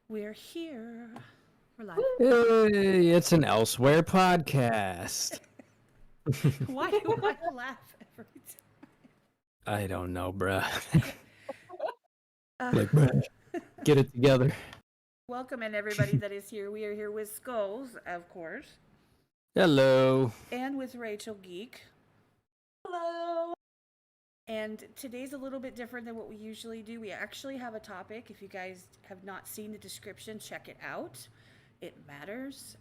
We're here. We're live. Hey, it's an Elsewhere podcast. Why do I laugh every time? I don't know, bruh. Uh, Like, bruh, get it together. Welcome in everybody that is here. We are here with Skulls, of course, Hello. and with Rachel Geek. Hello. And today's a little bit different than what we usually do. We actually have a topic. If you guys have not seen the description, check it out. It matters.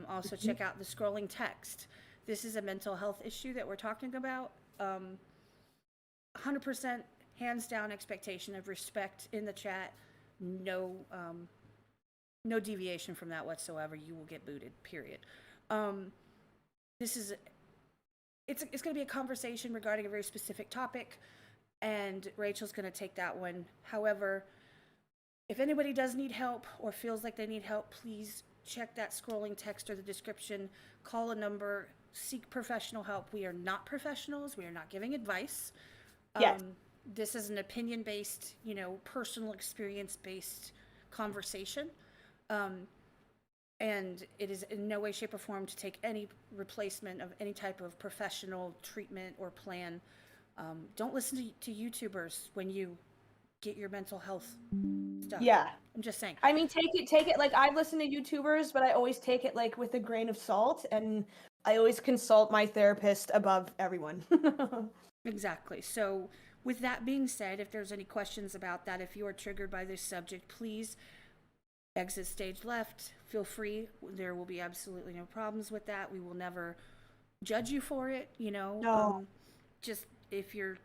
Also, check out the scrolling text. This is a mental health issue that we're talking about. 100% hands down expectation of respect in the chat. No, no deviation from that whatsoever. You will get booted. Period. This is it's going to be a conversation regarding a very specific topic, and Rachel's going to take that one. However, if anybody does need help or feels like they need help, please check that scrolling text or the description. Call a number. Seek professional help. We are not professionals. We are not giving advice. Yes. This is an opinion-based, personal experience-based conversation. And it is in no way, shape, or form to take any replacement of any type of professional treatment or plan. Don't listen to YouTubers when you get your mental health stuff. Yeah. I'm just saying. I mean, take it. Like, I listen to YouTubers, but I always take it like with a grain of salt, and I always consult my therapist above everyone. Exactly. So, with that being said, if there's any questions about that, if you are triggered by this subject, please exit stage left. Feel free. There will be absolutely no problems with that. We will never judge you for it. No. Just if you're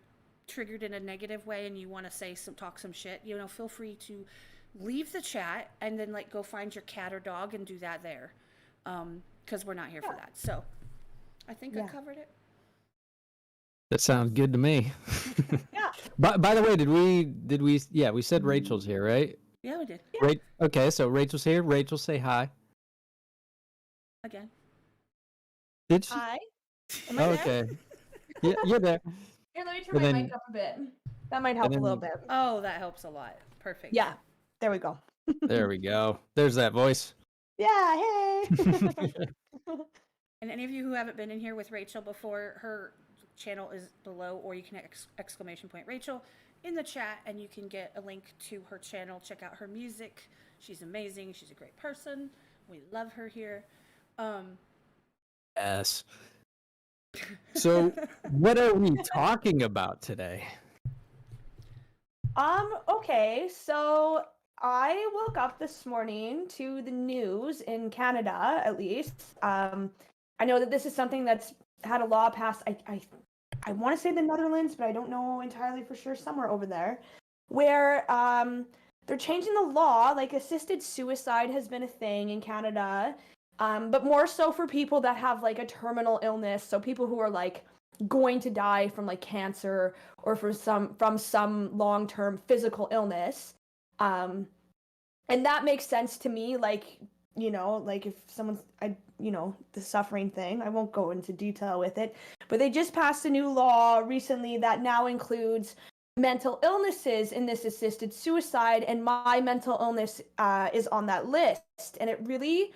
triggered in a negative way and you want to talk some shit, feel free to leave the chat and then go find your cat or dog and do that there, because we're not here for that. So I think I covered it. That sounds good to me. Yeah. By the way, did we? Yeah, we said Rachel's here, right? Yeah, we did. Right. Okay, so Rachel's here. Rachel, say hi. Again. Did she? Hi. Am I there? Okay. Yeah, you're there. Here, let me turn And my then- mic up a bit. That might help a little bit. Oh, that helps a lot. Perfect. Yeah. There we go. There we go. There's that voice. Yeah. Hey. And any of you who haven't been in here with Rachel before, her channel is below, or you can exclamation point Rachel in the chat and you can get a link to her channel. Check out her music. She's amazing. She's a great person. We love her here. Yes. So, what are we talking about today? Okay, so I woke up this morning to the news in Canada, at least. I know that this is something that's had a law passed. I want to say the Netherlands, but I don't know entirely for sure. Somewhere over there, where they're changing the law. Like, assisted suicide has been a thing in Canada, but more so for people that have like a terminal illness. So people who are like going to die from like cancer or from some long-term physical illness. And that makes sense to me. Like, like if someone's, the suffering thing, I won't go into detail with it, but they just passed a new law recently that now includes mental illnesses in this assisted suicide, and my mental illness is on that list. And it really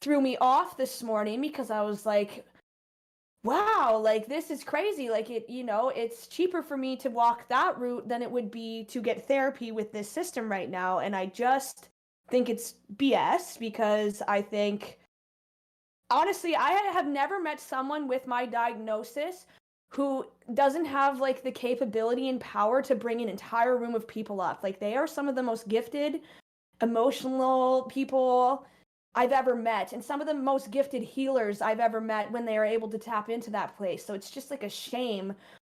threw me off this morning because I was like, wow, like this is crazy. Like it's cheaper for me to walk that route than it would be to get therapy with this system right now. And I just think it's BS, because I think, honestly, I have never met someone with my diagnosis who doesn't have like the capability and power to bring an entire room of people up. Like, they are some of the most gifted, emotional people I've ever met, and some of the most gifted healers I've ever met when they are able to tap into that place. So it's just like a shame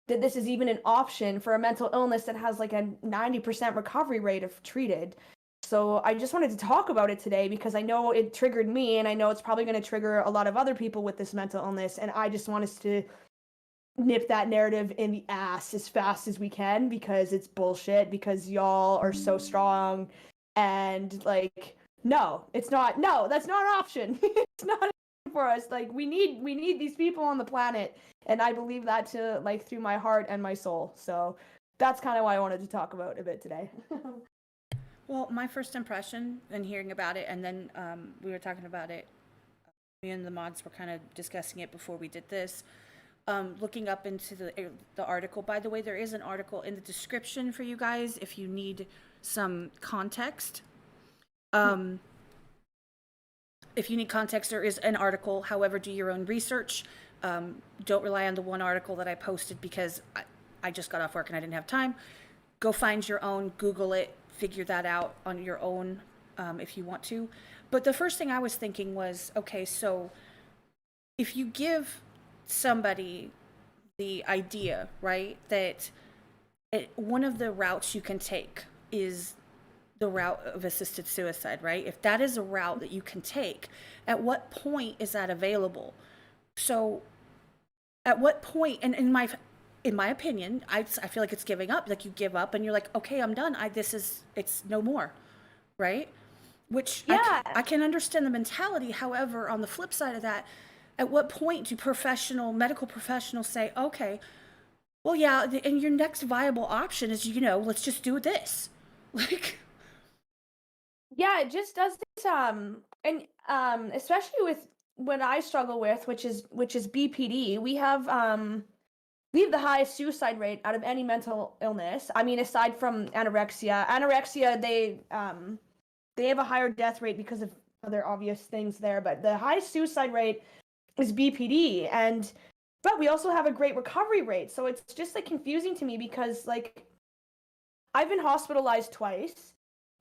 that this is even an option for a mental illness that has like a 90% recovery rate if treated. So I just wanted to talk about it today because I know it triggered me, and I know it's probably going to trigger a lot of other people with this mental illness, and I just want us to nip that narrative in the ass as fast as we can, because it's bullshit, because y'all are so strong, and like, no, it's not. No, that's not an option. It's not for us. Like, we need these people on the planet, and I believe that to like through my heart and my soul. So that's kind of why I wanted to talk about a bit today. Well, my first impression and hearing about it, and then we were talking about it, me and the mods were kind of discussing it before we did this. Looking up into the article. By the way, there is an article in the description for you guys if you need some context. If you need context, there is an article. However, do your own research. Don't rely on the one article that I posted because I just got off work and I didn't have time. Go find your own, Google it, figure that out on your own if you want to. But the first thing I was thinking was, okay, so if you give somebody the idea, right, that one of the routes you can take is the route of assisted suicide, right? If that is a route that you can take, at what point is that available? So at what point, and in my opinion, I feel like it's giving up. Like you give up and you're like, okay, I'm done. It's no more, right? Which Yeah. I can understand the mentality. However, on the flip side of that, at what point do medical professionals say, okay, well, yeah, and your next viable option is, let's just do this. Like, Yeah, it just does this and especially with what I struggle with, which is BPD. We have the highest suicide rate out of any mental illness. I mean, aside from anorexia. Anorexia, they have a higher death rate because of other obvious things there, but the highest suicide rate is BPD, but we also have a great recovery rate. So it's just like confusing to me because like I've been hospitalized twice,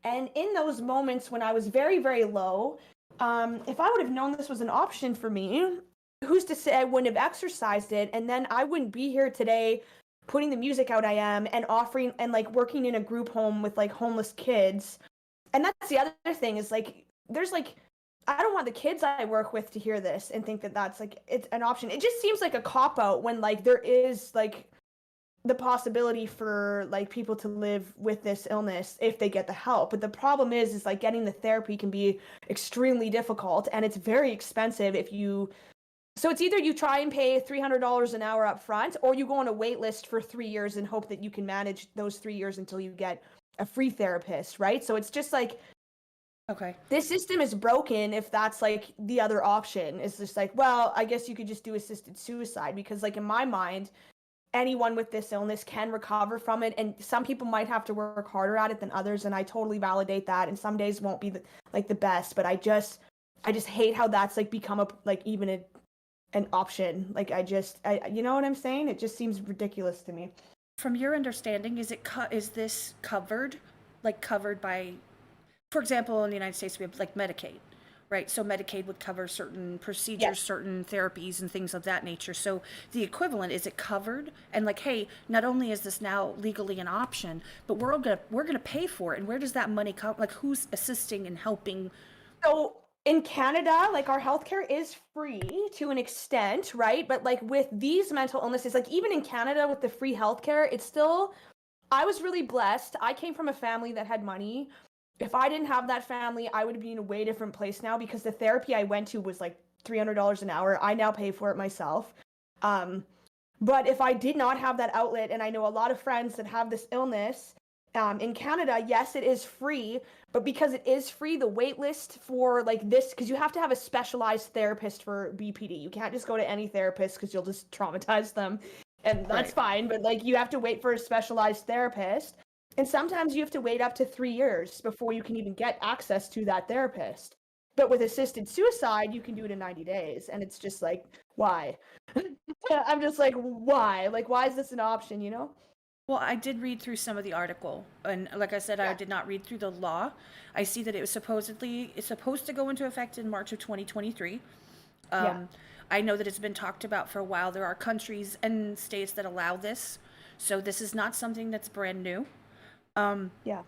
and in those moments when I was very, very low, if I would have known this was an option for me, who's to say I wouldn't have exercised it, and then I wouldn't be here today putting the music out I am and offering and like working in a group home with like homeless kids. And that's the other thing is like there's like I don't want the kids I work with to hear this and think that that's like it's an option. It just seems like a cop out when like there is like the possibility for like people to live with this illness if they get the help. But the problem is like getting the therapy can be extremely difficult and it's very expensive if you so it's either you try and pay $300 an hour up front or you go on a wait list for 3 years and hope that you can manage those 3 years until you get a free therapist, right? So it's just like okay. this system is broken if that's like the other option. It's just like, well, I guess you could just do assisted suicide because like in my mind, anyone with this illness can recover from it, and some people might have to work harder at it than others, and I totally validate that, and some days won't be the best, but I just hate how that's like become an option. Like I you know what I'm saying? It just seems ridiculous to me. From your understanding, is this covered by, for example, in the United States, we have like Medicaid, right? So Medicaid would cover certain procedures, Yes. certain therapies and things of that nature. So the equivalent, is it covered? And like, hey, not only is this now legally an option, but we're gonna pay for it. And where does that money come? Like, who's assisting and helping? So in Canada, like our healthcare is free to an extent, right? But like with these mental illnesses, like even in Canada with the free healthcare, it's still I was really blessed. I came from a family that had money. If I didn't have that family, I would be in a way different place now because the therapy I went to was like $300 an hour. I now pay for it myself. But if I did not have that outlet, and I know a lot of friends that have this illness, in Canada, yes, it is free, but because it is free, the wait list for like this, because you have to have a specialized therapist for BPD. You can't just go to any therapist because you'll just traumatize them, and that's Right. fine. But like you have to wait for a specialized therapist, and sometimes you have to wait up to 3 years before you can even get access to that therapist. But with assisted suicide, you can do it in 90 days, and it's just like, why? I'm just like, why? Like, why is this an option? You know? Well, I did read through some of the article, and like I said, I Yeah. did not read through the law. I see that it's supposed to go into effect in March of 2023. Yeah. I know that it's been talked about for a while. There are countries and states that allow this, so this is not something that's brand new. Yeah.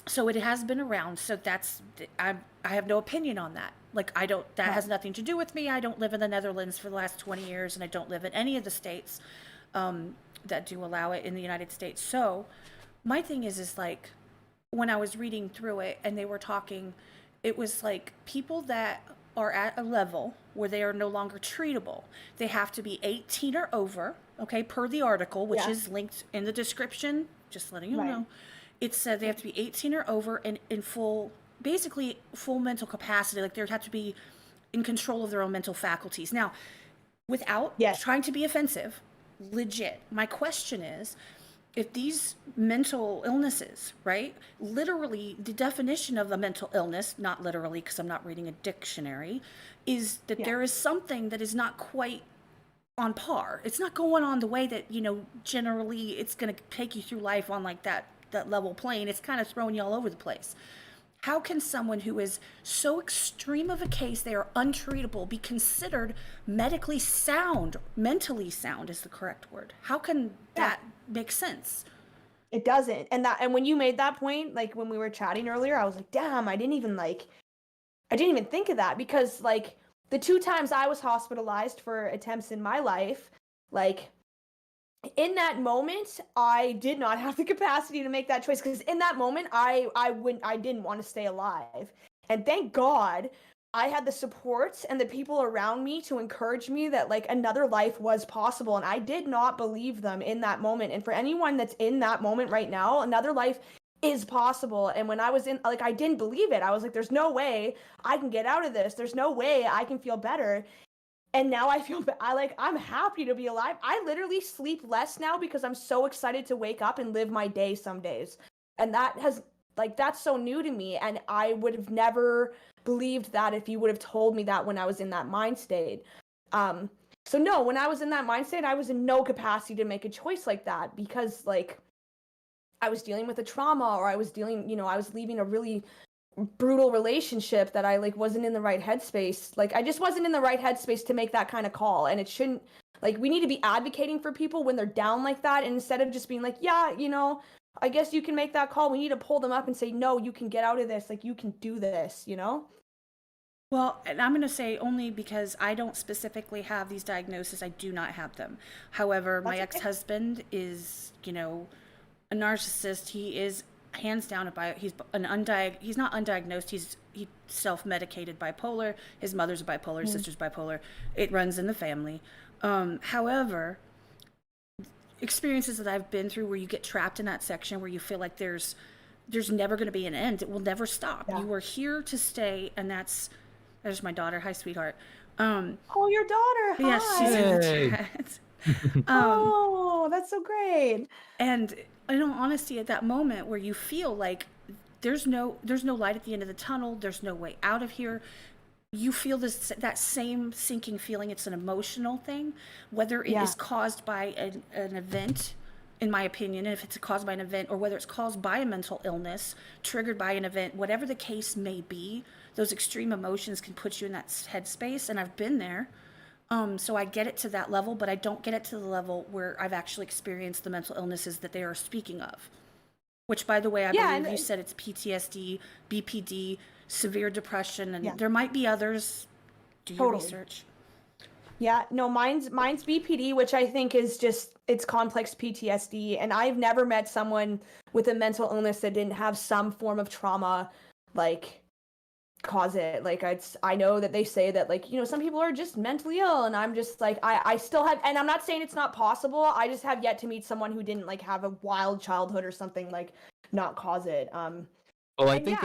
So it has been around. So I have no opinion on that. Like I don't. That No. has nothing to do with me. I don't live in the Netherlands for the last 20 years, and I don't live in any of the states that do allow it in the United States. So my thing is like when I was reading through it and they were talking, it was like people that are at a level where they are no longer treatable. They have to be 18 or over, okay, per the article, which Yeah. is linked in the description, just letting you Right. know. it said they have to be 18 or over and in basically full mental capacity. Like they have to be in control of their own mental faculties. Now, without Yes. trying to be offensive, legit, my question is, if these mental illnesses, right, literally the definition of a mental illness, not literally because I'm not reading a dictionary, is that there is something that is not quite on par. It's not going on the way that, generally it's going to take you through life on like that level plane. It's kind of throwing you all over the place. How can someone who is so extreme of a case, they are untreatable, be considered medically sound, mentally sound is the correct word? How can that make sense? It doesn't. And when you made that point, like when we were chatting earlier, I was like, damn, I didn't even think of that, because like the 2 times I was hospitalized for attempts in my life, like in that moment, I did not have the capacity to make that choice, because in that moment, I didn't want to stay alive. And thank God I had the support and the people around me to encourage me that like another life was possible. And I did not believe them in that moment. And for anyone that's in that moment right now, another life is possible. And when I was in, like, I didn't believe it. I was like, there's no way I can get out of this. There's no way I can feel better. And now I feel, I'm happy to be alive. I literally sleep less now because I'm so excited to wake up and live my day some days. And that's so new to me. And I would have never believed that if you would have told me that when I was in that mind state. So no, when I was in that mind state, I was in no capacity to make a choice like that, because like I was dealing with a trauma, or I was leaving a really brutal relationship that I like wasn't in the right headspace. Like I just wasn't in the right headspace to make that kind of call. And it shouldn't, like, we need to be advocating for people when they're down like that, and instead of just being like, yeah, I guess you can make that call, we need to pull them up and say, no, you can get out of this, like you can do this. Well, and I'm going to say only because I don't specifically have these diagnoses, I do not have them. However, my ex-husband is, a narcissist. He is hands down he's not undiagnosed, he's self-medicated bipolar. His mother's a bipolar, his sister's bipolar. It runs in the family. However, experiences that I've been through where you get trapped in that section where you feel like there's never going to be an end. It will never stop. Yeah. You are here to stay, and there's my daughter. Hi, sweetheart. Oh, your daughter. Hi. Yes, she's in the chat. Oh, that's so great. And in all honesty, at that moment where you feel like there's no light at the end of the tunnel, there's no way out of here, you feel that same sinking feeling. It's an emotional thing, whether it is caused by an event, in my opinion, and if it's caused by an event, or whether it's caused by a mental illness, triggered by an event, whatever the case may be, those extreme emotions can put you in that headspace, and I've been there. So I get it to that level, but I don't get it to the level where I've actually experienced the mental illnesses that they are speaking of. Which, by the way, I believe you said it's PTSD, BPD, severe depression, and there might be others. Do your research. Yeah, no, mine's BPD, which I think is just, it's complex PTSD. And I've never met someone with a mental illness that didn't have some form of trauma, like, cause it. Like, I know that they say that, like, some people are just mentally ill, and I'm just like, I still have, and I'm not saying it's not possible, I just have yet to meet someone who didn't like have a wild childhood or something, like not cause it. Well, I think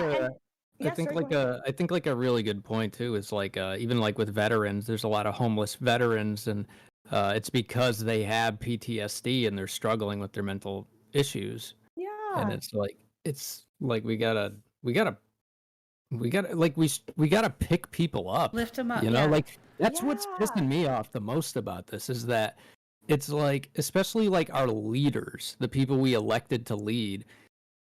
a really good point too is like even like with veterans, there's a lot of homeless veterans, and it's because they have PTSD and they're struggling with their mental issues. Yeah. And it's like we gotta pick people up, lift them up. Like that's what's pissing me off the most about this, is that it's like, especially like our leaders, the people we elected to lead,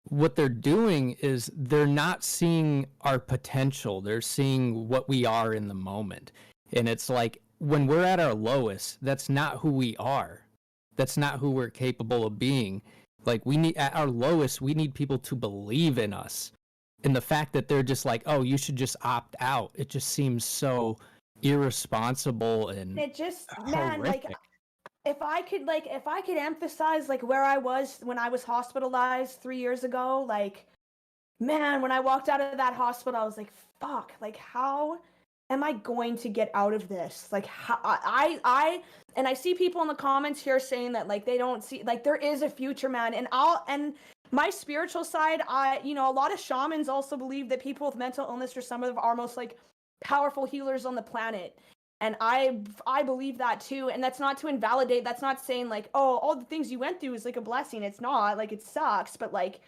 what they're doing is they're not seeing our potential. They're seeing what we are in the moment. And it's like, when we're at our lowest, that's not who we are. That's not who we're capable of being. Like, at our lowest, we need people to believe in us. And the fact that they're just like, oh, you should just opt out, it just seems so irresponsible and it just, horrific. Man, like, if I could emphasize like where I was when I was hospitalized 3 years ago, like, man, when I walked out of that hospital, I was like, fuck, like, how am I going to get out of this? Like, how I see people in the comments here saying that like they don't see, like, there is a future, man, and my spiritual side, a lot of shamans also believe that people with mental illness are some of our most like powerful healers on the planet. And I believe that too. And that's not to invalidate, that's not saying like, oh, all the things you went through is like a blessing. It's not, like, it sucks, but like,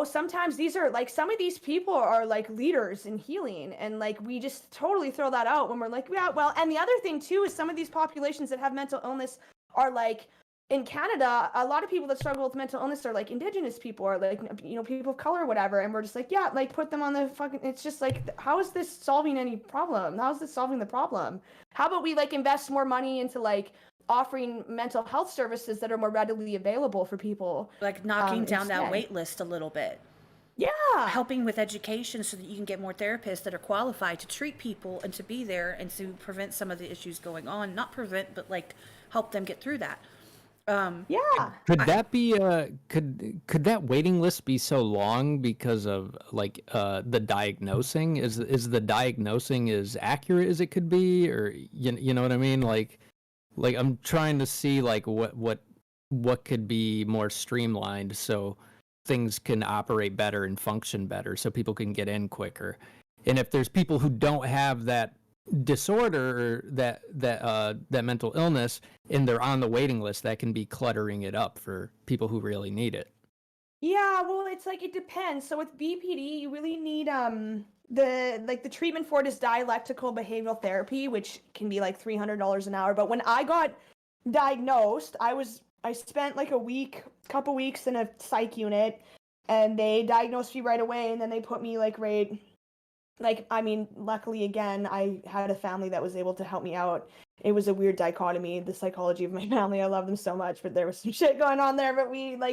sometimes these are like, some of these people are like leaders in healing, and like we just totally throw that out when we're like, yeah, well. And the other thing too is some of these populations that have mental illness are like, in Canada, a lot of people that struggle with mental illness are like Indigenous people, or like, people of color or whatever, and we're just like, yeah, like, put them on the fucking, it's just like, how is this solving any problem? How is this solving the problem? How about we like invest more money into like offering mental health services that are more readily available for people, like knocking down that instead. wait list a little bit, Yeah, helping with education so that you can get more therapists that are qualified to treat people and to be there and to prevent some of the issues going on. Not prevent, but like help them get through that. yeah. Could that be could that waiting list be so long because of like the diagnosing? Is the diagnosing as accurate as it could be, or you know what I mean? Like I'm trying to see like what could be more streamlined so things can operate better and function better so people can get in quicker. And if there's people who don't have that disorder or that mental illness and they're on the waiting list, that can be cluttering it up for people who really need it. Yeah, well, it's like, it depends. So with BPD, you really need the treatment for it is dialectical behavioral therapy, which can be like $300 an hour. But when I got diagnosed, I spent like couple weeks in a psych unit, and they diagnosed me right away, and then they put me like luckily again, I had a family that was able to help me out. It was a weird dichotomy, the psychology of my family. I love them so much, but there was some shit going on there, but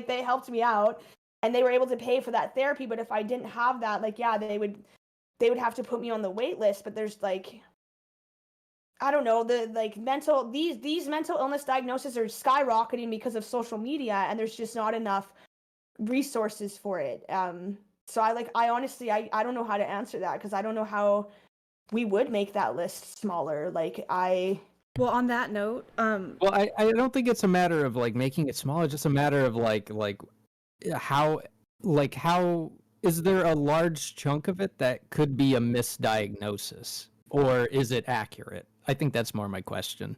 they helped me out, and they were able to pay for that therapy. But if I didn't have that, like, yeah, they would have to put me on the wait list. But there's like, I don't know, these mental illness diagnoses are skyrocketing because of social media, and there's just not enough resources for it. So I honestly, I don't know how to answer that, because I don't know how we would make that list smaller. Well, on that note, Well, I don't think it's a matter of like making it smaller, just a matter of how is there a large chunk of it that could be a misdiagnosis, or is it accurate? I think that's more my question.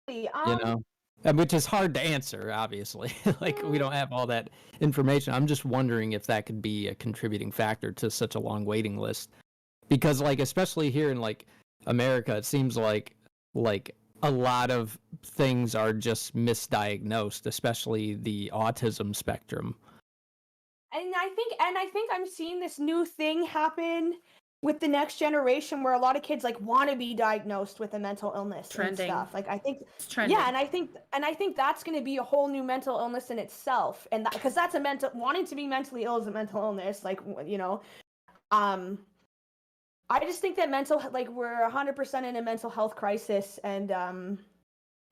Which is hard to answer, obviously. Like, we don't have all that information. I'm just wondering if that could be a contributing factor to such a long waiting list. Because, like, especially here in, like, America, it seems like a lot of things are just misdiagnosed, especially the autism spectrum. And I think I'm seeing this new thing happen with the next generation, where a lot of kids like want to be diagnosed with a mental illness Trending. and stuff. Like, I think it's trending. yeah, and I think that's going to be a whole new mental illness in itself, and because that's wanting to be mentally ill is a mental illness. Like, I just think that we're 100% in a mental health crisis, and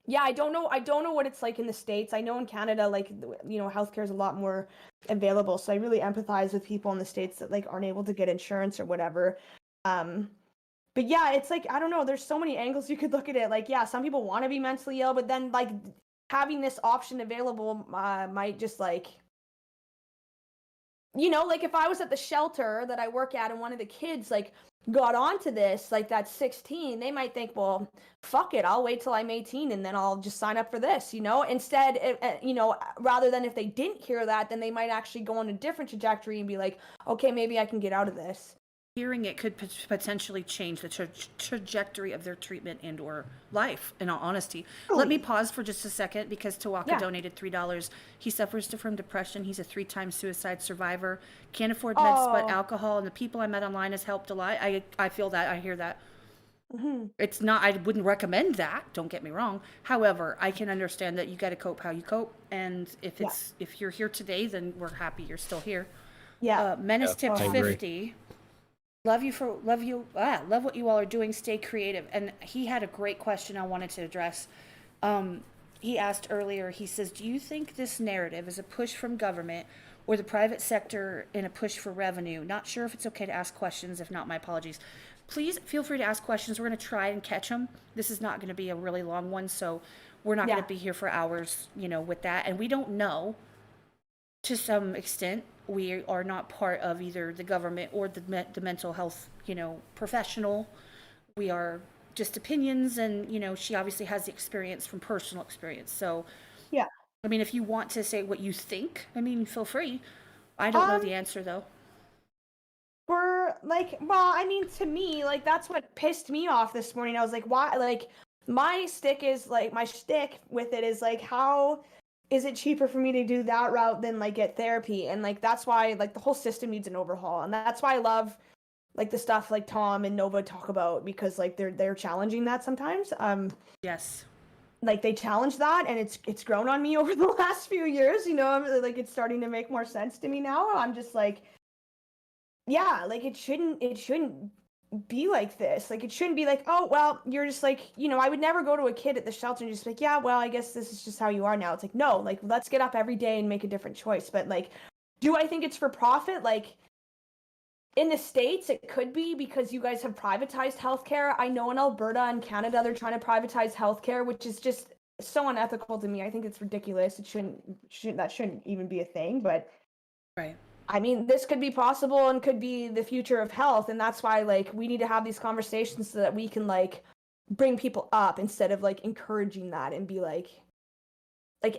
yeah, I don't know what it's like in the States. I know in Canada, like, healthcare is a lot more available, so I really empathize with people in the States that like aren't able to get insurance or whatever. But yeah, it's like, I don't know, there's so many angles you could look at it. Like, yeah, some people want to be mentally ill, but then like having this option available might just like, like if I was at the shelter that I work at and one of the kids like got onto this, like that's 16, they might think, well, fuck it, I'll wait till I'm 18 and then I'll just sign up for this, instead, rather than if they didn't hear that, then they might actually go on a different trajectory and be like, okay, maybe I can get out of this. Hearing it could potentially change the trajectory of their treatment and or life, in all honesty. Let me pause for just a second, because Tawaka donated $3. He suffers from depression. He's a 3-time suicide survivor. Can't afford meds but alcohol, and the people I met online has helped a lot. I feel that. I hear that. Mm-hmm. It's not, I wouldn't recommend that, don't get me wrong. However, I can understand that you got to cope how you cope, and if you're here today, then we're happy you're still here. Yeah. Menace tipped 50. Love what you all are doing. Stay creative. And he had a great question I wanted to address. He asked earlier, he says, do you think this narrative is a push from government or the private sector in a push for revenue? Not sure if it's okay to ask questions. If not, my apologies. Please feel free to ask questions. We're going to try and catch them. This is not going to be a really long one, so we're not going to be here for hours, with that. And we don't know to some extent, we are not part of either the government or the mental health, professional. We are just opinions, and she obviously has the experience from personal experience. So, Yeah. I mean, if you want to say what you think, I mean, feel free. I don't know Um, the answer though. for like, well, I mean, to me, like that's what pissed me off this morning. I was like, why? Like, my shtick with it is like, how is it cheaper for me to do that route than like get therapy? And like that's why like the whole system needs an overhaul, and that's why I love like the stuff like Tom and Nova talk about, because like they're challenging that sometimes. Yes. Like they challenge that, and it's grown on me over the last few years. I'm really, like, it's starting to make more sense to me now. I'm just like, yeah, like it shouldn't be like this. Like it shouldn't be like, oh well, you're just like, I would never go to a kid at the shelter and just be like, yeah, well, I guess this is just how you are now. It's like, no, like let's get up every day and make a different choice. But like, do I think it's for profit? Like in the States, it could be, because you guys have privatized healthcare. I know in Alberta and Canada, they're trying to privatize healthcare, which is just so unethical to me. I think it's ridiculous. It shouldn't even be a thing. But Right. I mean, this could be possible and could be the future of health. And that's why, like, we need to have these conversations so that we can, like, bring people up instead of, like, encouraging that and be like,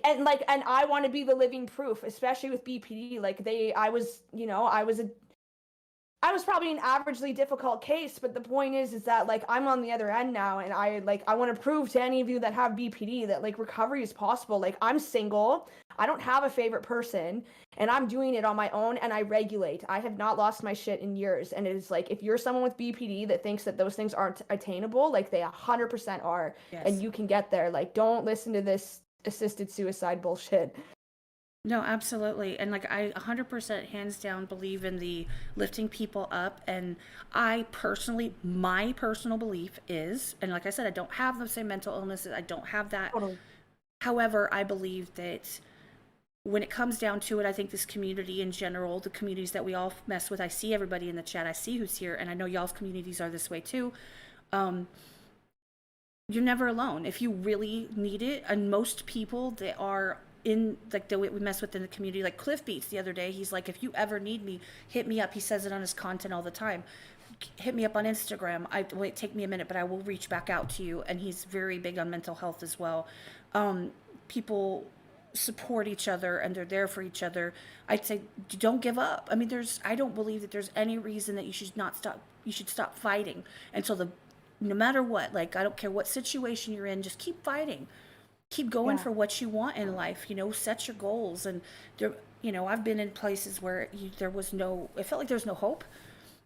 and I want to be the living proof, especially with BPD. Like, I was probably an averagely difficult case, but the point is that like I'm on the other end now, and I want to prove to any of you that have BPD that like recovery is possible. Like I'm single, I don't have a favorite person, and I'm doing it on my own, and I regulate. I have not lost my shit in years, and it is like, if you're someone with BPD that thinks that those things aren't attainable, like they 100% are, Yes. and you can get there. Like don't listen to this assisted suicide bullshit. No, absolutely. And like I 100% hands down believe in the lifting people up. And my personal belief is, and like I said, I don't have the same mental illnesses, I don't have that. Totally. However, I believe that when it comes down to it, I think this community in general, the communities that we all mess with, I see everybody in the chat, I see who's here, and I know y'all's communities are this way too. You're never alone if you really need it. And most people that are in like the way we mess with in the community, like Cliff Beats the other day, he's like, if you ever need me, hit me up. He says it on his content all the time. Hit me up on Instagram. Wait, take me a minute, but I will reach back out to you. And he's very big on mental health as well. People support each other and they're there for each other. I'd say don't give up. I mean, I don't believe that there's any reason that you should not stop. You should stop fighting until no matter what, like, I don't care what situation you're in, just keep fighting. Keep going Yeah. for what you want in life, set your goals. And there, I've been in places where it felt like there was no hope.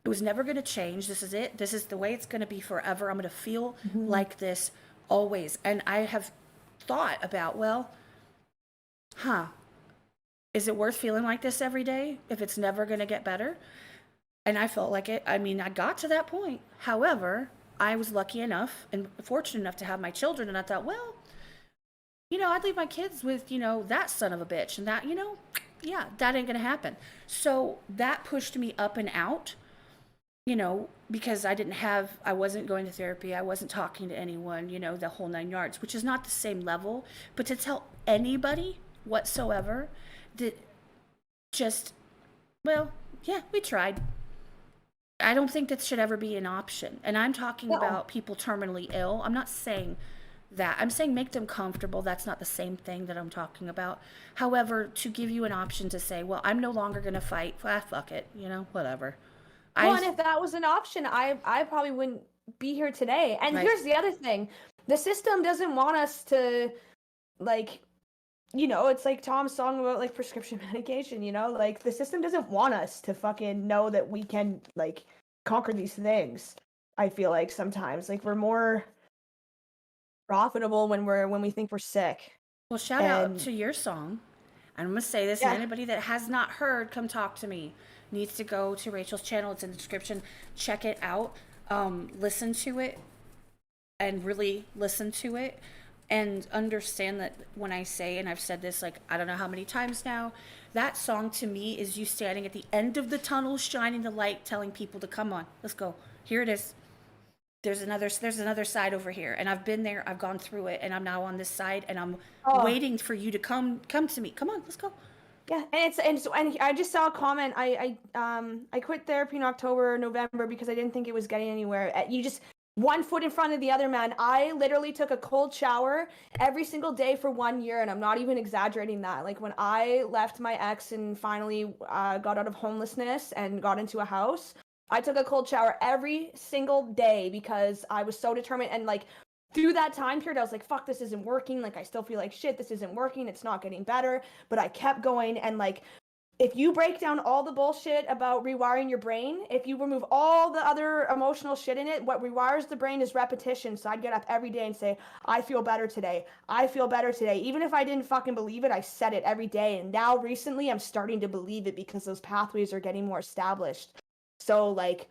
It was never going to change. This is it. This is the way it's going to be forever. I'm going to feel like this always. And I have thought about, well, is it worth feeling like this every day if it's never going to get better? And I felt like it. I mean, I got to that point. However, I was lucky enough and fortunate enough to have my children. And I thought, well, I'd leave my kids with, that son of a bitch. And that, yeah, that ain't going to happen. So that pushed me up and out, because I wasn't going to therapy. I wasn't talking to anyone, the whole 9 yards, which is not the same level. But to tell anybody whatsoever that well, yeah, we tried. I don't think that should ever be an option. And I'm talking No. about people terminally ill. I'm not saying that. I'm saying make them comfortable. That's not the same thing that I'm talking about. However, to give you an option to say, well, I'm no longer going to fight. Fuck it. Whatever. Well, and if that was an option, I probably wouldn't be here today. And Right. here's the other thing. The system doesn't want us to, like, it's like Tom's song about, like, prescription medication, Like, the system doesn't want us to fucking know that we can, like, conquer these things. I feel like sometimes. Like, we're more profitable when we think we're sick. Well, shout out And to your song. I'm going to say this, Yeah. and anybody that has not heard, come talk to me. Needs to go to Rachel's channel. It's in the description. Check it out. Listen to it and really listen to it and understand that when I say, and I've said this like I don't know how many times now, that song to me is you standing at the end of the tunnel, shining the light, telling people to come on, let's go. Here it is. There's another side over here, and I've been there, I've gone through it, and I'm now on this side, and I'm waiting for you to come to me. Come on, let's go. Yeah, and I just saw a comment. I quit therapy in October, November because I didn't think it was getting anywhere. You just one foot in front of the other, man. I literally took a cold shower every single day for 1 year, and I'm not even exaggerating that. Like when I left my ex and finally got out of homelessness and got into a house, I took a cold shower every single day because I was so determined. And like through that time period, I was like, fuck, this isn't working. Like, I still feel like shit. This isn't working. It's not getting better. But I kept going. And like, if you break down all the bullshit about rewiring your brain, if you remove all the other emotional shit in it, what rewires the brain is repetition. So I'd get up every day and say, I feel better today. I feel better today. Even if I didn't fucking believe it, I said it every day. And now recently I'm starting to believe it because those pathways are getting more established. So like,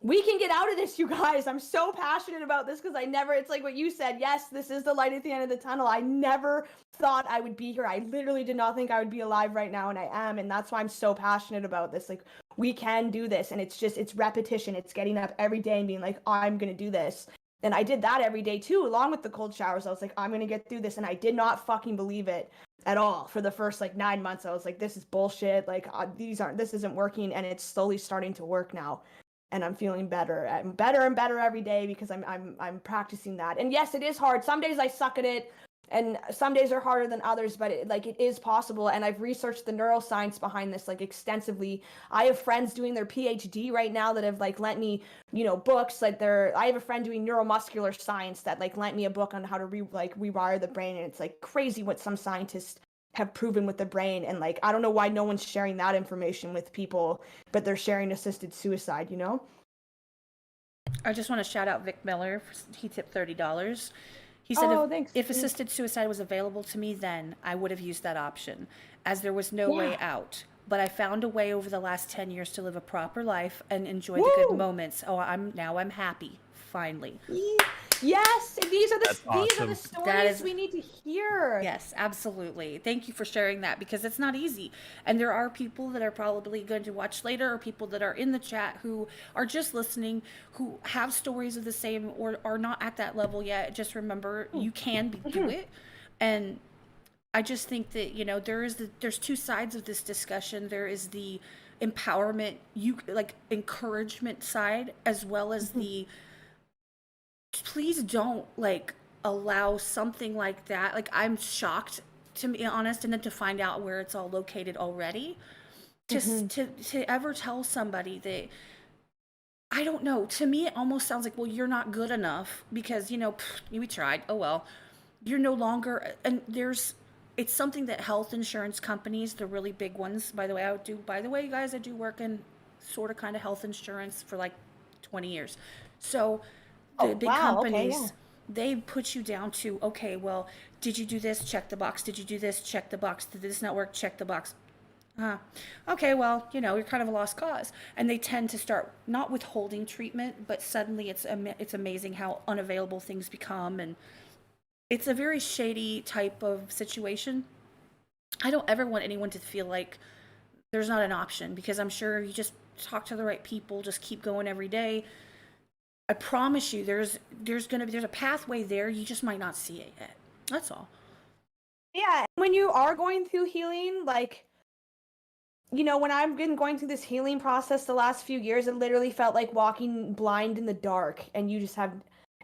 we can get out of this, you guys. I'm so passionate about this because it's like what you said. Yes, this is the light at the end of the tunnel. I never thought I would be here. I literally did not think I would be alive right now, and I am. And that's why I'm so passionate about this. Like, we can do this. And it's repetition. It's getting up every day and being like, I'm going to do this. And I did that every day too, along with the cold showers. I was like, I'm going to get through this. And I did not fucking believe it at all for the first like 9 months. I was like, this is bullshit. Like, this isn't working. And it's slowly starting to work now. And I'm feeling better. I'm better and better every day because I'm practicing that. And yes, it is hard. Some days I suck at it, and some days are harder than others. But it is possible. And I've researched the neuroscience behind this like extensively. I have friends doing their PhD right now that have like lent me, books. Like I have a friend doing neuromuscular science that like lent me a book on how to rewire the brain. And it's like crazy what some scientists have proven with the brain. And like, I don't know why no one's sharing that information with people, but they're sharing assisted suicide, I just want to shout out Vic Miller. He tipped $30. He said, if assisted suicide was available to me then, I would have used that option, as there was no way out. But I found a way over the last 10 years to live a proper life and enjoy the good moments. I'm happy, finally. Yes, these are the stories we need to hear. Yes, absolutely. Thank you for sharing that, because it's not easy. And there are people that are probably going to watch later, or people that are in the chat who are just listening, who have stories of the same or are not at that level yet. Just remember, you can do it. And I just think that, there's two sides of this discussion. There is the empowerment, encouragement side, as well as the please don't allow something like that. Like, I'm shocked, to be honest, and then to find out where it's all located already, to ever tell somebody that, I don't know, to me it almost sounds like, well, you're not good enough because we tried, oh well, you're no longer. And it's something that health insurance companies, the really big ones, by the way, you guys, I do work in sort of kind of health insurance for like 20 years, so the big companies, they put you down to, okay, well, did you do this? Check the box. Did you do this? Check the box. Did this not work? Check the box. Okay, well, you're kind of a lost cause. And they tend to start not withholding treatment, but suddenly it's amazing how unavailable things become. And it's a very shady type of situation. I don't ever want anyone to feel like there's not an option, because I'm sure you just talk to the right people, just keep going every day. I promise you, there's a pathway there. You just might not see it yet. That's all. Yeah, when you are going through healing, when I've been going through this healing process the last few years, it literally felt like walking blind in the dark, and you just have.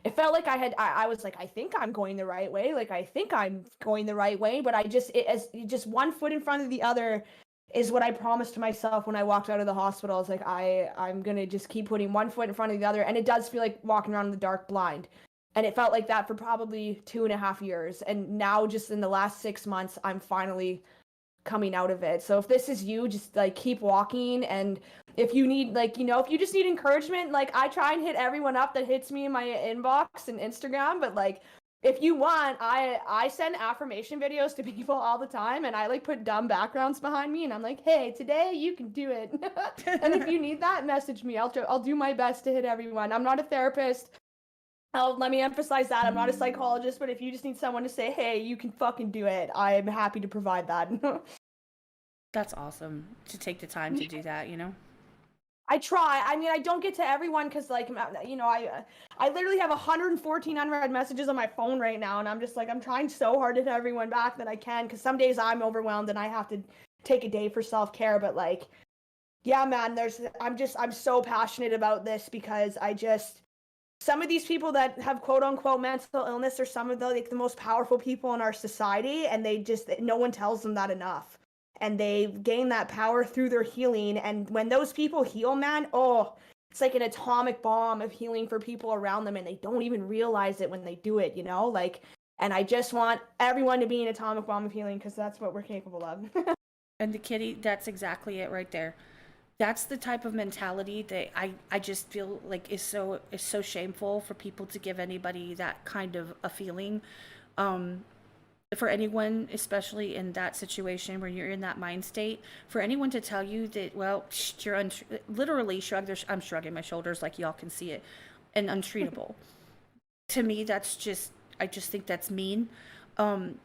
It felt like I was like, I think I'm going the right way. Like, I think I'm going the right way, but just one foot in front of the other is what I promised to myself when I walked out of the hospital. I was like, I'm going to just keep putting one foot in front of the other. And it does feel like walking around in the dark blind. And it felt like that for probably 2.5 years. And now just in the last 6 months, I'm finally coming out of it. So if this is you, just keep walking. And if you need if you just need encouragement, I try and hit everyone up that hits me in my inbox and Instagram. But if you want, I send affirmation videos to people all the time, and I put dumb backgrounds behind me, and I'm like, hey, today you can do it. And if you need that, message me. I'll do my best to hit everyone. I'm not a therapist. Let me emphasize that. I'm not a psychologist, but if you just need someone to say, hey, you can fucking do it, I'm happy to provide that. That's awesome to take the time to do that, I try. I mean, I don't get to everyone because, I literally have 114 unread messages on my phone right now, and I'm just I'm trying so hard to hit everyone back that I can, because some days I'm overwhelmed and I have to take a day for self-care, but like, yeah, man, I'm so passionate about this because some of these people that have quote unquote mental illness are some of the most powerful people in our society, and no one tells them that enough. And they gain that power through their healing. And when those people heal, man, it's like an atomic bomb of healing for people around them, and they don't even realize it when they do it, like, and I just want everyone to be an atomic bomb of healing because that's what we're capable of. And the kitty, that's exactly it right there. That's the type of mentality that I just feel like is so shameful for people to give anybody that kind of a feeling. For anyone, especially in that situation where you're in that mind state, for anyone to tell you that, well, you're literally I'm shrugging my shoulders like y'all can see it, and untreatable. To me, I just think that's mean. On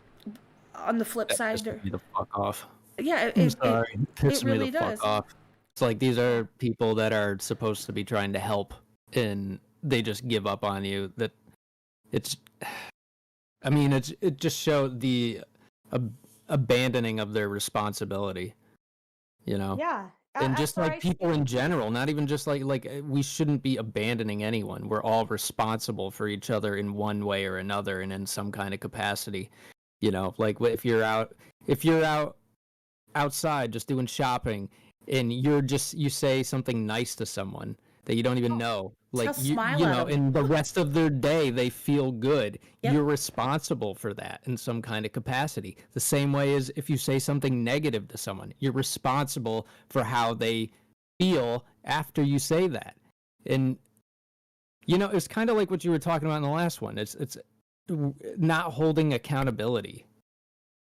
the flip side, pisses me the fuck off. Yeah, I'm sorry. It pisses really me the does. fuck off. It's like these are people that are supposed to be trying to help, and they just give up on you. That it's, I mean, it just showed the abandoning of their responsibility, Yeah. And just like people in general, not even just like we shouldn't be abandoning anyone. We're all responsible for each other in one way or another, and in some kind of capacity. Like if you're out outside just doing shopping, and you say something nice to someone that you don't even know, like smile at 'em. and the rest of their day they feel good. Yep. You're responsible for that in some kind of capacity. The same way as if you say something negative to someone, you're responsible for how they feel after you say that. And it's kind of like what you were talking about in the last one. It's not holding accountability.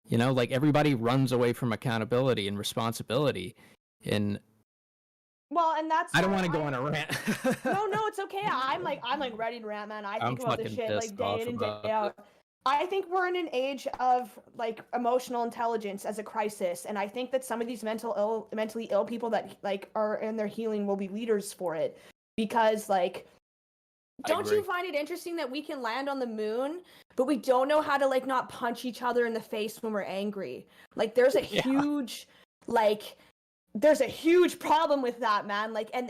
Like everybody runs away from accountability and responsibility. And that's I don't want to go on a rant. No, it's okay. I'm like ready to rant, man. I think about this shit like day in and day out. I think we're in an age of like emotional intelligence as a crisis, and I think that some of these mentally ill people that like are in their healing will be leaders for it, because like, don't you find it interesting that we can land on the moon, but we don't know how to like not punch each other in the face when we're angry? Like there's a huge there's a huge problem with that, man. Like, and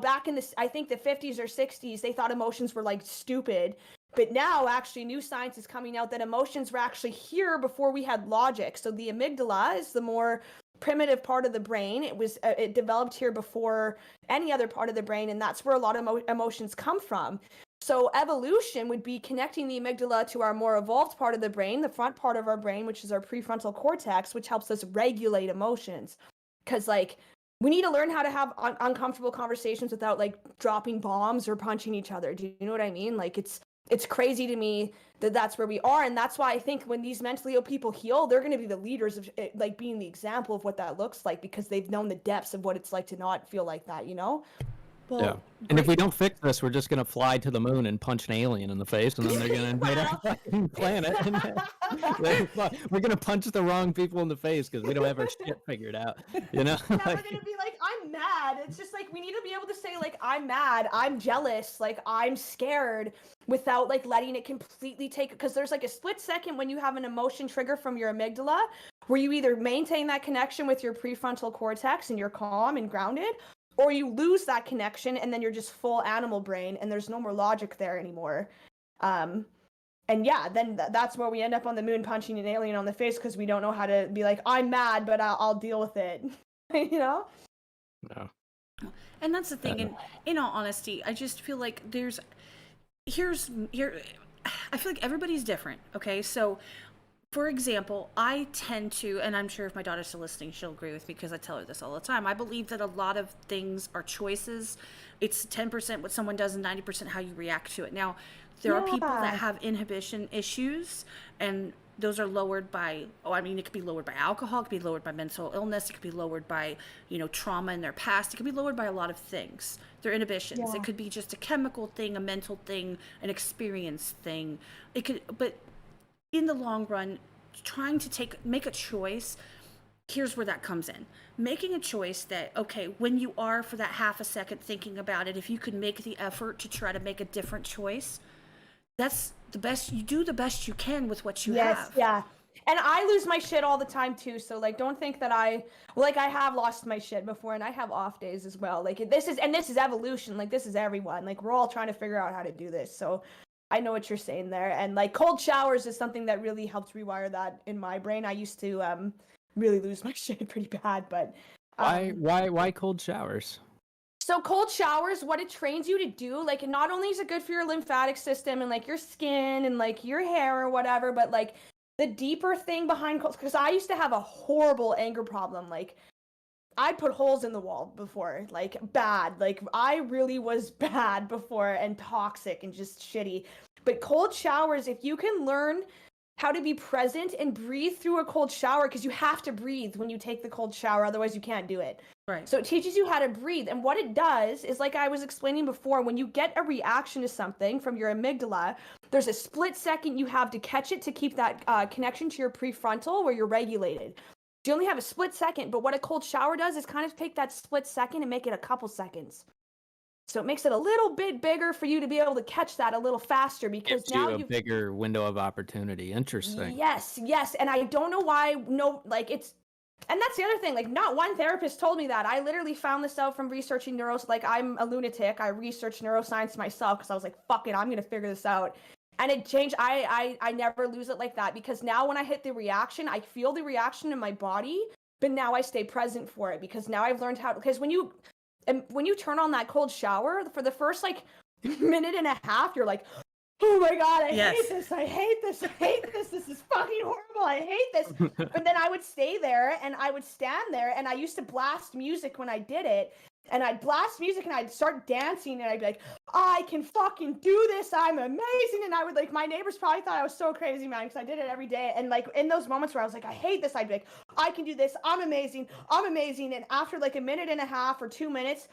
back in I think the 50s or 60s, they thought emotions were like stupid. But now actually new science is coming out that emotions were actually here before we had logic. So the amygdala is the more primitive part of the brain. It developed here before any other part of the brain. And that's where a lot of emotions come from. So evolution would be connecting the amygdala to our more evolved part of the brain, the front part of our brain, which is our prefrontal cortex, which helps us regulate emotions. Because like we need to learn how to have uncomfortable conversations without like dropping bombs or punching each other. Do you know what I mean? Like it's crazy to me that that's where we are, and that's why I think when these mentally ill people heal, they're going to be the leaders of like being the example of what that looks like, because they've known the depths of what it's like to not feel like that. Well, yeah. And if we don't fix this, we're just going to fly to the moon and punch an alien in the face, and then they're going to invade our fucking planet. We're going to punch the wrong people in the face because we don't have our shit figured out. Yeah, we're going to be like, I'm mad. It's just like we need to be able to say like, I'm mad, I'm jealous, like I'm scared, without like letting it completely take, because there's like a split second when you have an emotion trigger from your amygdala where you either maintain that connection with your prefrontal cortex and you're calm and grounded, or you lose that connection and then you're just full animal brain and there's no more logic there anymore. And yeah, then that's where we end up on the moon punching an alien on the face because we don't know how to be like, I'm mad, but I'll deal with it. No. And that's the thing. In all honesty, I just feel like I feel like everybody's different. Okay. So for example, I tend to, and I'm sure if my daughter's still listening, she'll agree with me because I tell her this all the time. I believe that a lot of things are choices. It's 10% what someone does and 90% how you react to it. Now, there are people that have inhibition issues, and those are lowered by, it could be lowered by alcohol, it could be lowered by mental illness, it could be lowered by, trauma in their past. It could be lowered by a lot of things. Their inhibitions. Yeah. It could be just a chemical thing, a mental thing, an experience thing. But in the long run, trying to make a choice, here's where that comes in. Making a choice that, okay, when you are for that half a second thinking about it, if you could make the effort to try to make a different choice, that's the best. You do the best you can with what you have. Yeah. And I lose my shit all the time too. So like, don't think that I have lost my shit before, and I have off days as well. Like this is evolution. Like this is everyone. Like we're all trying to figure out how to do this. So I know what you're saying there. And like cold showers is something that really helped rewire that in my brain. I used to really lose my shit pretty bad, but why cold showers? so cold showers, what it trains you to do, like not only is it good for your lymphatic system and like your skin and like your hair or whatever, but like the deeper thing behind cold, because I used to have a horrible anger problem. Like I'd put holes in the wall before, like bad. Like I really was bad before and toxic and just shitty. But cold showers, if you can learn how to be present and breathe through a cold shower, because you have to breathe when you take the cold shower, otherwise you can't do it. Right. So it teaches you how to breathe. And what it does is, like I was explaining before, when you get a reaction to something from your amygdala, there's a split second you have to catch it to keep that connection to your prefrontal where you're regulated. You only have a split second, but what a cold shower does is kind of take that split second and make it a couple seconds. So it makes it a little bit bigger for you to be able to catch that a little faster, because Gives now you a bigger window of opportunity. Interesting. Yes. And I don't know why. No, like it's, and that's the other thing. Like not one therapist told me that. I literally found this out from researching like I'm a lunatic. I researched neuroscience myself because I was like, fuck it, I'm gonna figure this out. And it changed. I never lose it like that, because now when I hit the reaction, I feel the reaction in my body, but now I stay present for it, because now I've learned how to, because when you turn on that cold shower for the first like minute and a half, you're like, oh my God, I hate this, this is fucking horrible, I hate this. But then I would stay there and I would stand there, and I used to blast music when I did it. And I'd blast music and I'd start dancing, and I'd be like, I can fucking do this, I'm amazing. And I would like, my neighbors probably thought I was so crazy, man, because I did it every day. And like in those moments where I was like, I hate this, I'd be like, I can do this, I'm amazing. And after like a minute and a half or 2 minutes,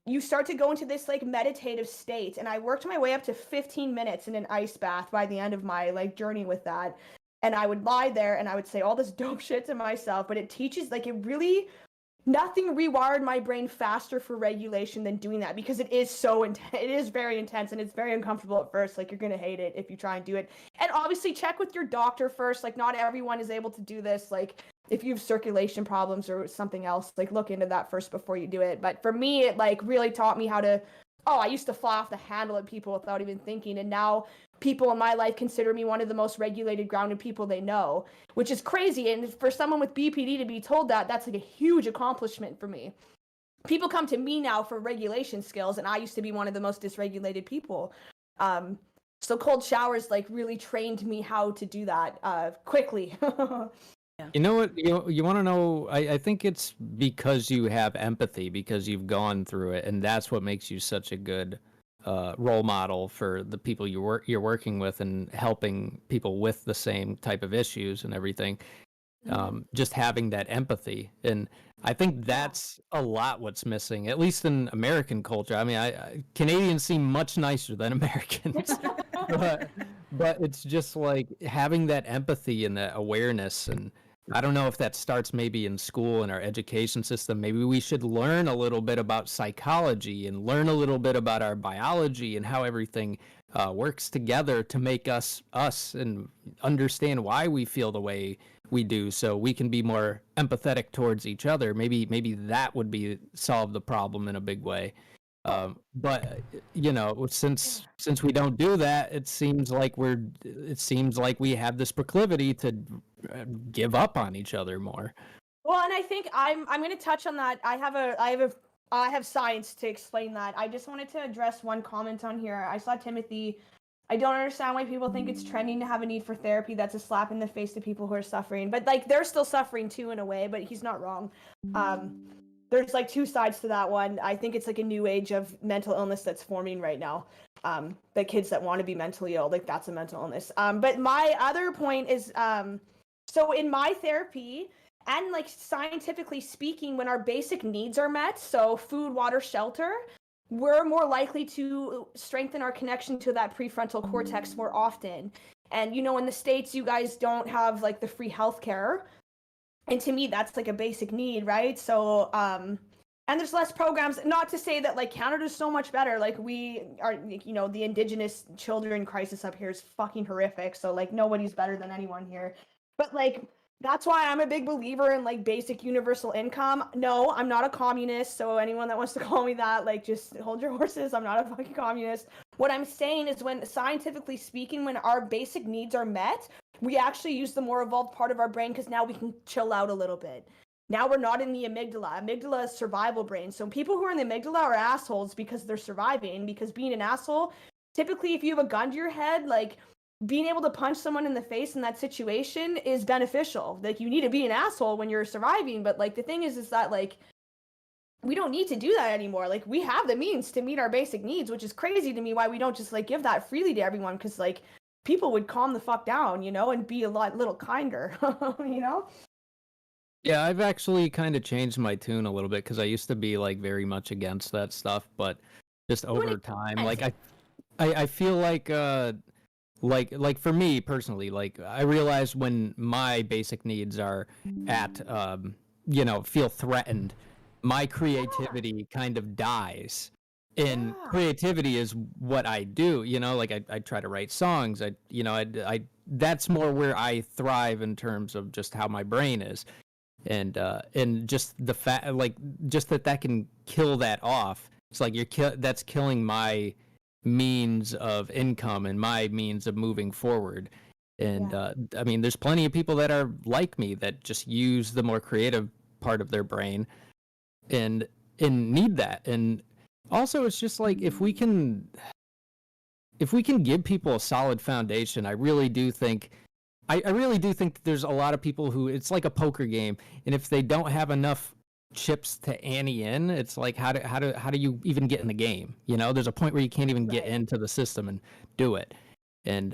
you start to go into this like meditative state. And I worked my way up to 15 minutes in an ice bath by the end of my like journey with that. And I would lie there and I would say all this dope shit to myself, but it teaches, like, it really, nothing rewired my brain faster for regulation than doing that, because it is so intense. It is very intense, and it's very uncomfortable at first. Like, you're gonna hate it if you try and do it. And obviously check with your doctor first. Like, not everyone is able to do this. Like, if you have circulation problems or something else, like, look into that first before you do it. But for me, it like really taught me how to, I used to fly off the handle at people without even thinking, and now people in my life consider me one of the most regulated, grounded people they know, which is crazy. And for someone with BPD to be told that, that's like a huge accomplishment for me. People come to me now for regulation skills, and I used to be one of the most dysregulated people. So cold showers like really trained me how to do that quickly. You know what? You want to know? I think it's because you have empathy, because you've gone through it, and that's what makes you such a good role model for the people you're working with and helping people with the same type of issues and everything. Just having that empathy, and I think that's a lot what's missing, at least in American culture. I mean, Canadians seem much nicer than Americans, but it's just like having that empathy and that awareness. And I don't know if that starts maybe in school, in our education system. Maybe we should learn a little bit about psychology and learn a little bit about our biology and how everything works together to make us and understand why we feel the way we do, so we can be more empathetic towards each other. Maybe that would be solve the problem in a big way. But since we don't do that, it seems like we have this proclivity to give up on each other more. Well, and I think I'm going to touch on that. I have science to explain that. I just wanted to address one comment on here. I saw Timothy. I don't understand why people think it's trending to have a need for therapy. That's a slap in the face to people who are suffering. But like, they're still suffering too in a way, but he's not wrong. There's like two sides to that one. I think it's like a new age of mental illness that's forming right now. The kids that want to be mentally ill, like that's a mental illness. But my other point is, so in my therapy, and like scientifically speaking, when our basic needs are met, so food, water, shelter, we're more likely to strengthen our connection to that prefrontal cortex more often. And, in the States, you guys don't have like the free healthcare. And to me, that's like a basic need, right? So, and there's less programs, not to say that like Canada's so much better. Like we are, the Indigenous children crisis up here is fucking horrific. So like nobody's better than anyone here. But like, that's why I'm a big believer in like basic universal income. No, I'm not a communist. So anyone that wants to call me that, like, just hold your horses. I'm not a fucking communist. What I'm saying is, when scientifically speaking, when our basic needs are met, we actually use the more evolved part of our brain, because now we can chill out a little bit. Now we're not in the amygdala. Amygdala is survival brain. So people who are in the amygdala are assholes because they're surviving. Because being an asshole, typically, if you have a gun to your head, like, being able to punch someone in the face in that situation is beneficial. Like, you need to be an asshole when you're surviving, but like the thing is that like we don't need to do that anymore. Like, we have the means to meet our basic needs, which is crazy to me why we don't just like give that freely to everyone, because like people would calm the fuck down, you know, and be a little kinder, you know? Yeah, I've actually kind of changed my tune a little bit, because I used to be like very much against that stuff, but just over time, like I feel like for me personally, like I realize when my basic needs are at feel threatened, my creativity kind of dies. And Yeah. creativity is what I do, like I try to write songs. I that's more where I thrive in terms of just how my brain is. And just the fact, like, just that can kill that off. It's like that's killing my means of income and my means of moving forward. And I mean, there's plenty of people that are like me that just use the more creative part of their brain and need that. And also, it's just like, if we can give people a solid foundation, I really do think that there's a lot of people who, it's like a poker game, and if they don't have enough chips to ante in, it's like, how do you even get in the game? There's a point where you can't even get into the system and do it. And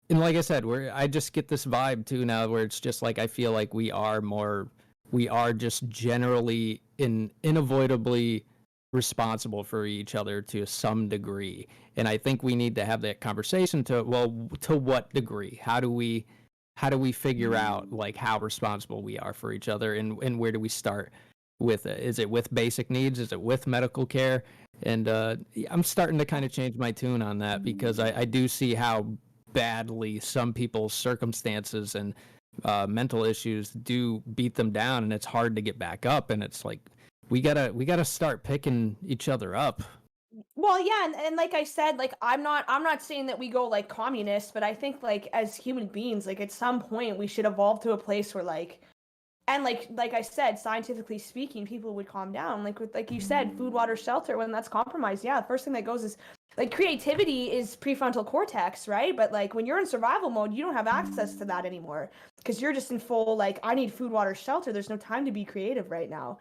like I said, I just get this vibe too now, where it's just like, I feel like we are just generally unavoidably responsible for each other to some degree. And I think we need to have that conversation to what degree? How do we figure out like how responsible we are for each other, and where do we start with it? Is it with basic needs? Is it with medical care? And I'm starting to kind of change my tune on that, because I do see how badly some people's circumstances and mental issues do beat them down, and it's hard to get back up. And it's like, we gotta start picking each other up. Well, yeah, and like I said, like I'm not saying that we go like communists, but I think like as human beings, like at some point we should evolve to a place where like, and like I said, scientifically speaking, people would calm down. Like with, like you said, food, water, shelter, when that's compromised, yeah, the first thing that goes is like creativity is prefrontal cortex, right? But like when you're in survival mode, you don't have access to that anymore, because you're just in full like, I need food, water, shelter. There's no time to be creative right now.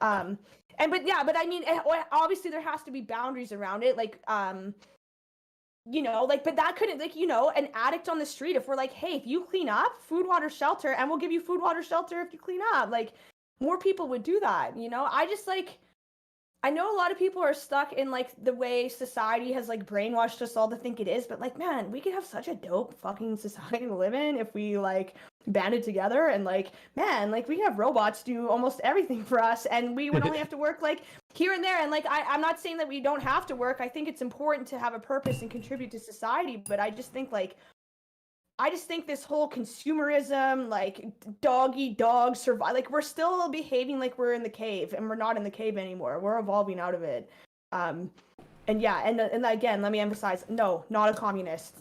But I mean, obviously there has to be boundaries around it. Like, like, but that couldn't, like, an addict on the street, if we're like, hey, if you clean up, food, water, shelter, and we'll give you food, water, shelter if you clean up, like, more people would do that. I just like, I know a lot of people are stuck in like the way society has like brainwashed us all to think it is, but like, man, we could have such a dope fucking society to live in if we like banded together, and like, man, like we could have robots do almost everything for us, and we would only have to work like here and there. And like, I'm not saying that we don't have to work. I think it's important to have a purpose and contribute to society, but I just think this whole consumerism, like dog eat dog, survive, like we're still behaving like we're in the cave, and we're not in the cave anymore. We're evolving out of it. And yeah, and again, let me emphasize, no, not a communist.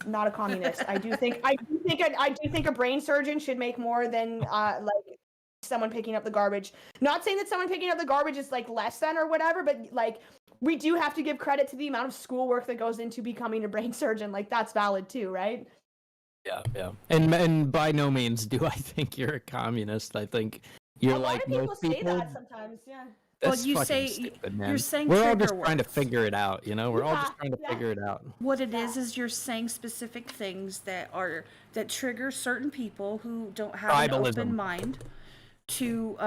I do think a brain surgeon should make more than like someone picking up the garbage. Not saying that someone picking up the garbage is like less than or whatever, but like we do have to give credit to the amount of schoolwork that goes into becoming a brain surgeon. Like that's valid too, right? Yeah. And by no means do I think you're a communist. I think you're like most people. A lot of people say that sometimes, yeah. That's you fucking say stupid, man. you're saying we're all trigger just trying to words. figure it out, We're all just trying to figure it out. What it is you're saying specific things that trigger certain people who don't have an open mind to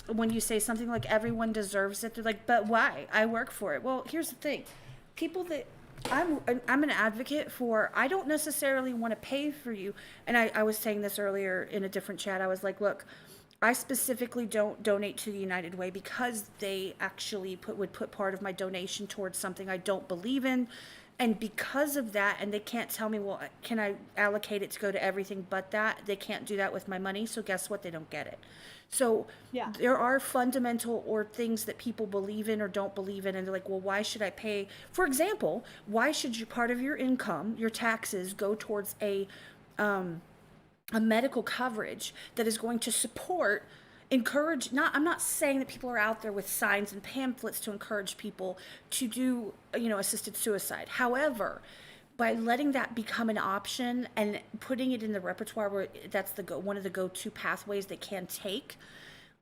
when you say something like everyone deserves it, they're like, but why? I work for it. Well, here's the thing. People that I'm an advocate for, I don't necessarily want to pay for you. And I was saying this earlier in a different chat. I was like, look, I specifically don't donate to the United Way because they actually would put part of my donation towards something I don't believe in. And because of that, and they can't tell me, well, can I allocate it to go to everything but that? They can't do that with my money. So guess what? They don't get it. So Yeah. there are fundamental or things that people believe in or don't believe in. And they're like, well, why should I pay? For example, why should you, part of your income, your taxes, go towards a medical coverage that is going to support, encourage, not, I'm not saying that people are out there with signs and pamphlets to encourage people to do, assisted suicide. However, by letting that become an option and putting it in the repertoire where that's one of the go-to pathways they can take,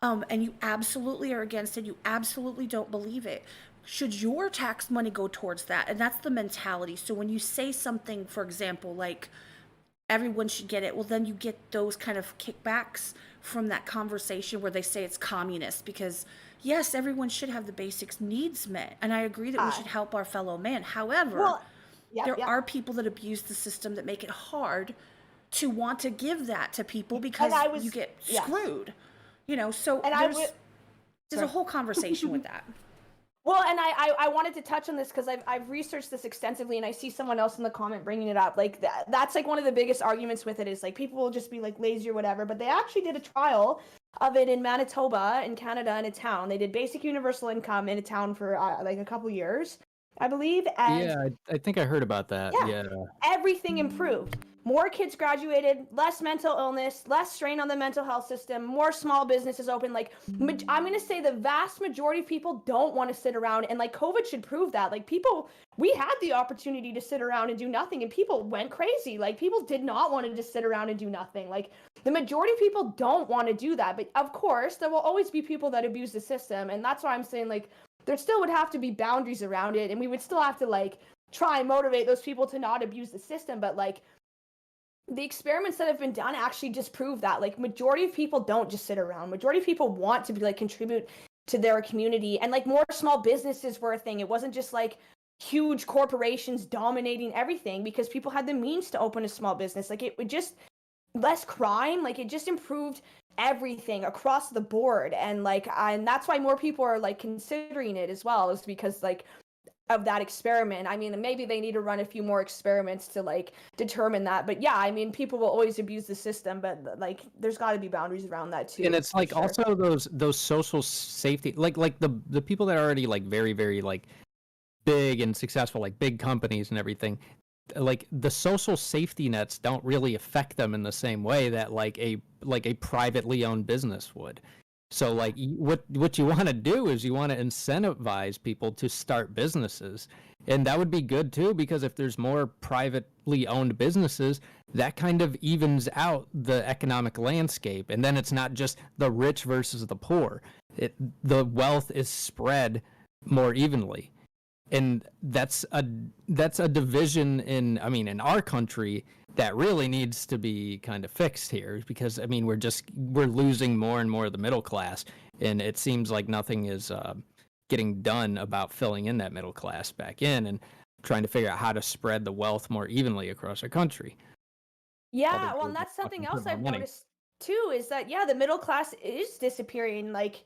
and you absolutely are against it, you absolutely don't believe it, should your tax money go towards that? And that's the mentality. So when you say something, for example, like everyone should get it, well, then you get those kind of kickbacks from that conversation where they say it's communist, because yes, everyone should have the basic needs met, and I agree that we should help our fellow man. However, there are people that abuse the system that make it hard to want to give that to people because you get screwed, so there's a whole conversation with that. Well, and I wanted to touch on this because I've researched this extensively, and I see someone else in the comment bringing it up. Like that's like one of the biggest arguments with it is like people will just be like lazy or whatever, but they actually did a trial of it in Manitoba in Canada in a town. They did basic universal income in a town for like a couple years, I believe. And yeah, I think I heard about that. Yeah. Everything improved. More kids graduated, less mental illness, less strain on the mental health system, more small businesses open. Like, I'm going to say the vast majority of people don't want to sit around, and like COVID should prove that. Like we had the opportunity to sit around and do nothing, and people went crazy. Like people did not want to just sit around and do nothing. Like the majority of people don't want to do that. But of course, there will always be people that abuse the system. And that's why I'm saying like, there still would have to be boundaries around it, and we would still have to like try and motivate those people to not abuse the system. But like the experiments that have been done actually just prove that like majority of people don't just sit around. Majority of people want to be like contribute to their community, and like more small businesses were a thing. It wasn't just like huge corporations dominating everything, because people had the means to open a small business. Like it would just less crime, like it just improved everything across the board. And like and that's why more people are like considering it as well, is because like of that experiment. I mean, maybe they need to run a few more experiments to like determine that. But yeah, I mean, people will always abuse the system, but like there's got to be boundaries around that too. And it's like also those social safety, like the people that are already like very, very like big and successful, like big companies and everything, like the social safety nets don't really affect them in the same way that like a privately owned business would. So like what you want to do is you want to incentivize people to start businesses. And that would be good too, because if there's more privately owned businesses, that kind of evens out the economic landscape. And then it's not just the rich versus the poor. The wealth is spread more evenly. And that's a division in our country that really needs to be kind of fixed here, because I mean we're losing more and more of the middle class, and it seems like nothing is getting done about filling in that middle class back in and trying to figure out how to spread the wealth more evenly across our country. Yeah, well, and that's something else I've noticed too, is that the middle class is disappearing like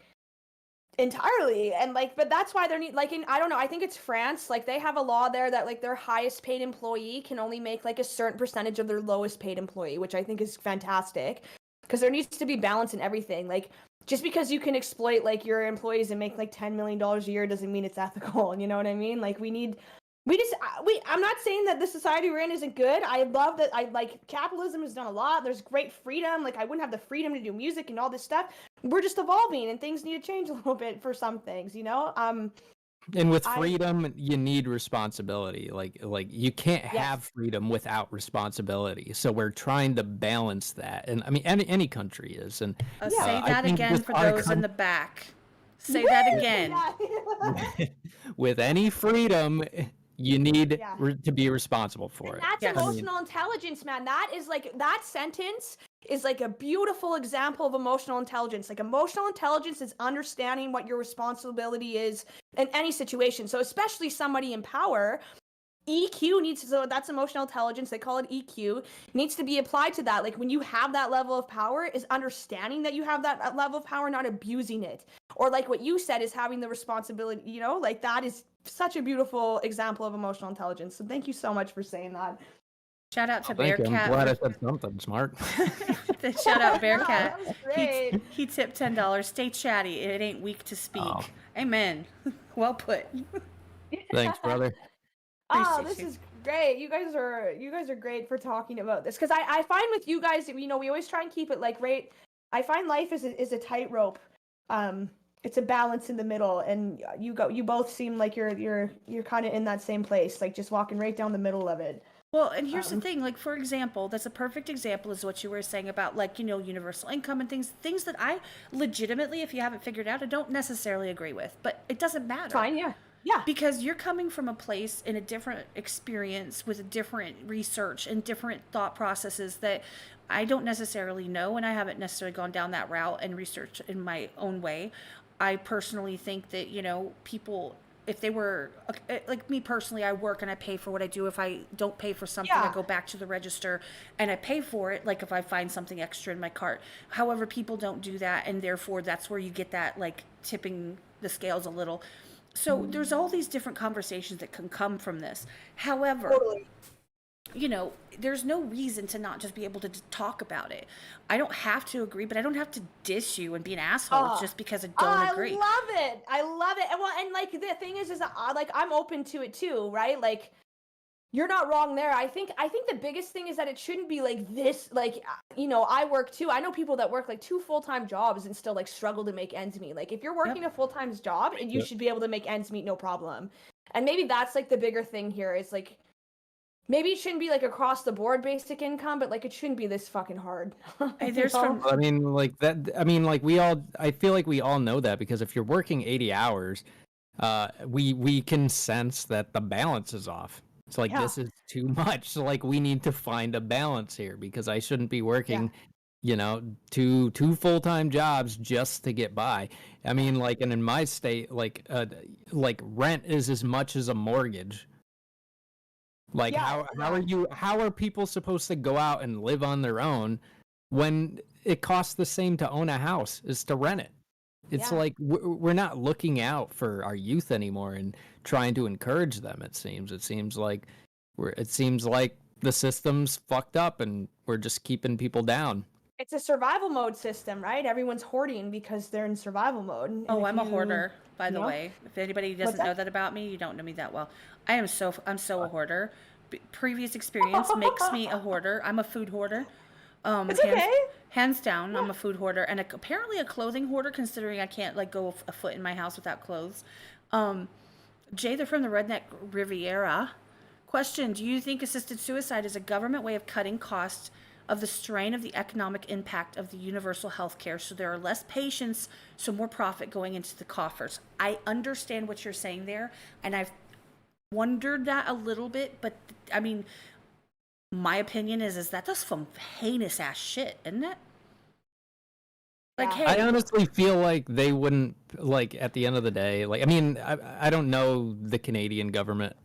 entirely. And like, but that's why they're like I don't know, I think it's France, like they have a law there that like their highest paid employee can only make like a certain percentage of their lowest paid employee, which I think is fantastic, because there needs to be balance in everything. Like just because you can exploit like your employees and make like $10 million a year doesn't mean it's ethical. You know what I mean? Like I'm not saying that the society we're in isn't good. I love that. I like capitalism has done a lot. There's great freedom. Like I wouldn't have the freedom to do music and all this stuff. We're just evolving, and things need to change a little bit for some things, you know? And with freedom, you need responsibility. Like you can't have freedom without responsibility. So we're trying to balance that. And I mean, any country is. And say that again for those in the back. Say that again. With any freedom, you need to be responsible for it. That's emotional intelligence, man. That is like, that sentence is like a beautiful example of emotional intelligence. Like emotional intelligence is understanding what your responsibility is in any situation. So especially somebody in power, EQ needs to, so that's emotional intelligence, they call it EQ, needs to be applied to that. Like when you have that level of power, is understanding that you have that level of power, not abusing it. Or like what you said is having the responsibility, you know, like that is such a beautiful example of emotional intelligence. So thank you so much for saying that. Shout out to Thank you. I'm Bearcat. glad I said something smart. Shout out Wow, Bearcat. that was great. He tipped $10. Stay chatty. It ain't weak to speak. Oh. Amen. Well put. Thanks, brother. Oh, Appreciate this you. is great. You guys are great for talking about this, because I find with you guys, you know, we always try and keep it like right. I find life is a tightrope. It's a balance in the middle, and you both seem like you're kind of in that same place, like just walking right down the middle of it. Well, and here's the thing, like, for example, that's a perfect example is what you were saying about, like, you know, universal income and things that I legitimately, if you haven't figured out, I don't necessarily agree with, but it doesn't matter. Fine, yeah. Yeah. Because you're coming from a place in a different experience with a different research and different thought processes that I don't necessarily know, and I haven't necessarily gone down that route and researched in my own way. I personally think that, you know, people, if they were like me personally, I work and I pay for what I do. If I don't pay for something, I Yeah. go back to the register and I pay for it, like if I find something extra in my cart. However, people don't do that, and therefore that's where you get that, like, tipping the scales a little. So there's all these different conversations that can come from this. However, Totally. you know, there's no reason to not just be able to talk about it. I don't have to agree, but I don't have to diss you and be an asshole just because I don't agree. I love it. I love it. And well, and like the thing is that like I'm open to it too, right? Like you're not wrong there. I think the biggest thing is that it shouldn't be like this. Like, you know, I work too. I know people that work like 2 full-time jobs and still like struggle to make ends meet. Like if you're working a full-time job, and you should be able to make ends meet, no problem. And maybe that's like the bigger thing here is like, maybe it shouldn't be like across the board basic income, but like it shouldn't be this fucking hard. Hey, there's You know? from I mean, like that. I mean, like I feel like we all know that, because if you're working 80 hours, we can sense that the balance is off. It's like, Yeah. this is too much. So, like, we need to find a balance here, because I shouldn't be working, you know, two full-time jobs just to get by. I mean, like, and in my state, like rent is as much as a mortgage. Like, Yeah, how are people supposed to go out and live on their own when it costs the same to own a house as to rent it? It's Yeah. like we're not looking out for our youth anymore and trying to encourage them. It seems like the system's fucked up and we're just keeping people down. It's a survival mode system, right? Everyone's hoarding because they're in survival mode. And Oh, if I'm a you- hoarder, by the know? way. If anybody doesn't that? know that about me, you don't know me that well. I'm so a hoarder. Previous experience makes me a hoarder. I'm a food hoarder. It's okay. Hands down, I'm a food hoarder, and apparently a clothing hoarder, considering I can't like go a foot in my house without clothes. Jay, they're from the Redneck Riviera. Question: do you think assisted suicide is a government way of cutting costs of the strain of the economic impact of the universal health care, so there are less patients, so more profit going into the coffers? I understand what you're saying there, and I've wondered that a little bit, but I mean, my opinion is that that's some heinous ass shit, isn't it? Like, Yeah. hey, I honestly feel like they wouldn't, like, at the end of the day, like, I mean, I don't know the Canadian government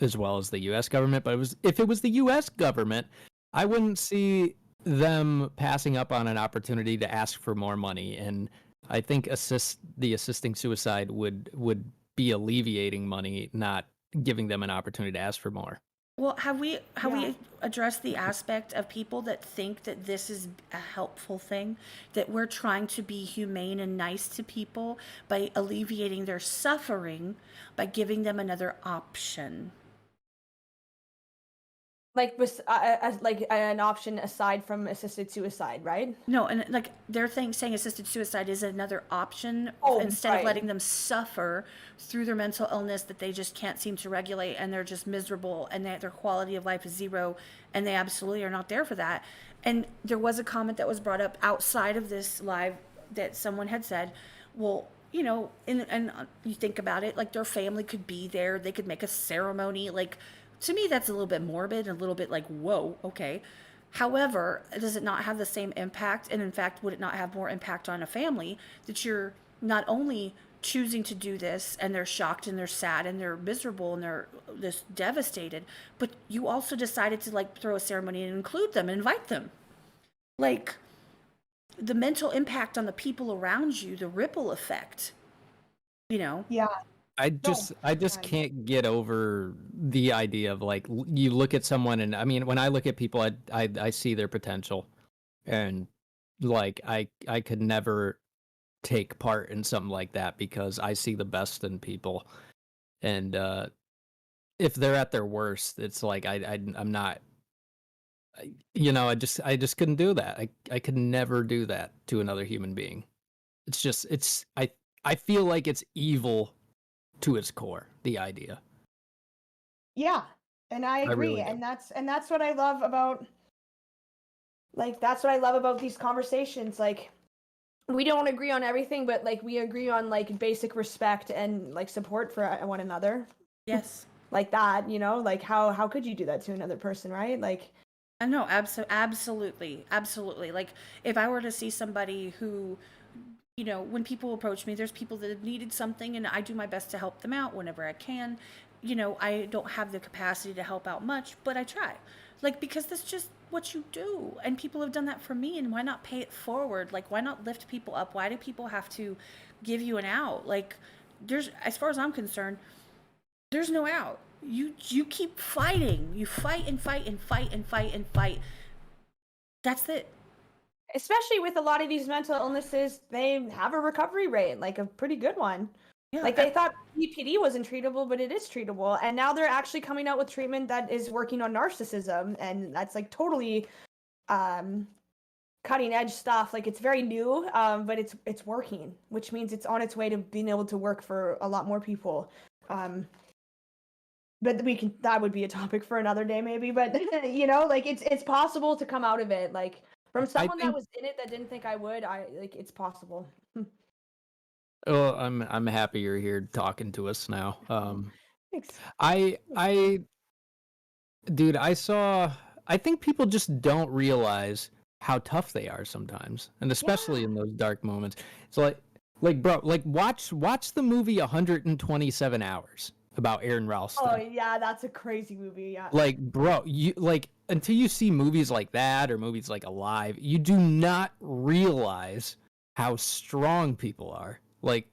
as well as the US government, but if it was the US government, I wouldn't see them passing up on an opportunity to ask for more money. And I think assisting suicide would be alleviating money, not giving them an opportunity to ask for more. well, have we Yeah. addressed the aspect of people that think that this is a helpful thing, that we're trying to be humane and nice to people by alleviating their suffering by giving them another option? Like like an option aside from assisted suicide, right? No, and like they're saying assisted suicide is another option Oh, instead of right. letting them suffer through their mental illness that they just can't seem to regulate, and they're just miserable, and their quality of life is zero, and they absolutely are not there for that. And there was a comment that was brought up outside of this live that someone had said, well, you know, and you think about it, like their family could be there, they could make a ceremony. Like, to me, that's a little bit morbid, a little bit like, whoa, okay. However, does it not have the same impact? And in fact, would it not have more impact on a family that you're not only choosing to do this, and they're shocked and they're sad and they're miserable and they're just devastated, but you also decided to like throw a ceremony and include them, invite them. Like, the mental impact on the people around you, the ripple effect, you know? Yeah. I just can't get over the idea of like you look at someone, and I mean, when I look at people, I see their potential, and like I could never take part in something like that because I see the best in people, and if they're at their worst, it's like I'm not, I just couldn't do that. I could never do that to another human being. It's just I feel like it's evil to its core, the idea. Yeah, and I I agree, really do. and that's what I love about, like, that's what I love about these conversations. Like, we don't agree on everything, but like we agree on like basic respect and like support for one another. Yes. Like that, you know, like how could you do that to another person, right? Like, I know, absolutely, absolutely. Like, if I were to see somebody who, when people approach me, there's people that have needed something, and I do my best to help them out whenever I can. I don't have the capacity to help out much, but I try. Like, because that's just what you do. And people have done that for me, and why not pay it forward? Like, why not lift people up? Why do people have to give you an out? Like, as far as I'm concerned, there's no out. You keep fighting. You fight and fight and fight and fight and fight. That's it. especially with a lot of these mental illnesses, they have a recovery rate, like a pretty good one. Yeah, Like, they thought BPD wasn't treatable, but it is treatable, and now they're actually coming out with treatment that is working on narcissism, and that's like totally cutting edge stuff. Like, it's very new, but it's working, which means it's on its way to being able to work for a lot more people. But that would be a topic for another day maybe, but like, it's possible to come out of it, like, from someone that was in it that didn't think I would. It's possible. Oh, I'm happy you're here talking to us now. Thanks. Dude, I think people just don't realize how tough they are sometimes, and especially in those dark moments. It's like bro, like watch the movie 127 Hours about Aaron Ralston. Oh yeah, that's a crazy movie. Yeah. Like, bro, you like until you see movies like that or movies like Alive, you do not realize how strong people are. Like,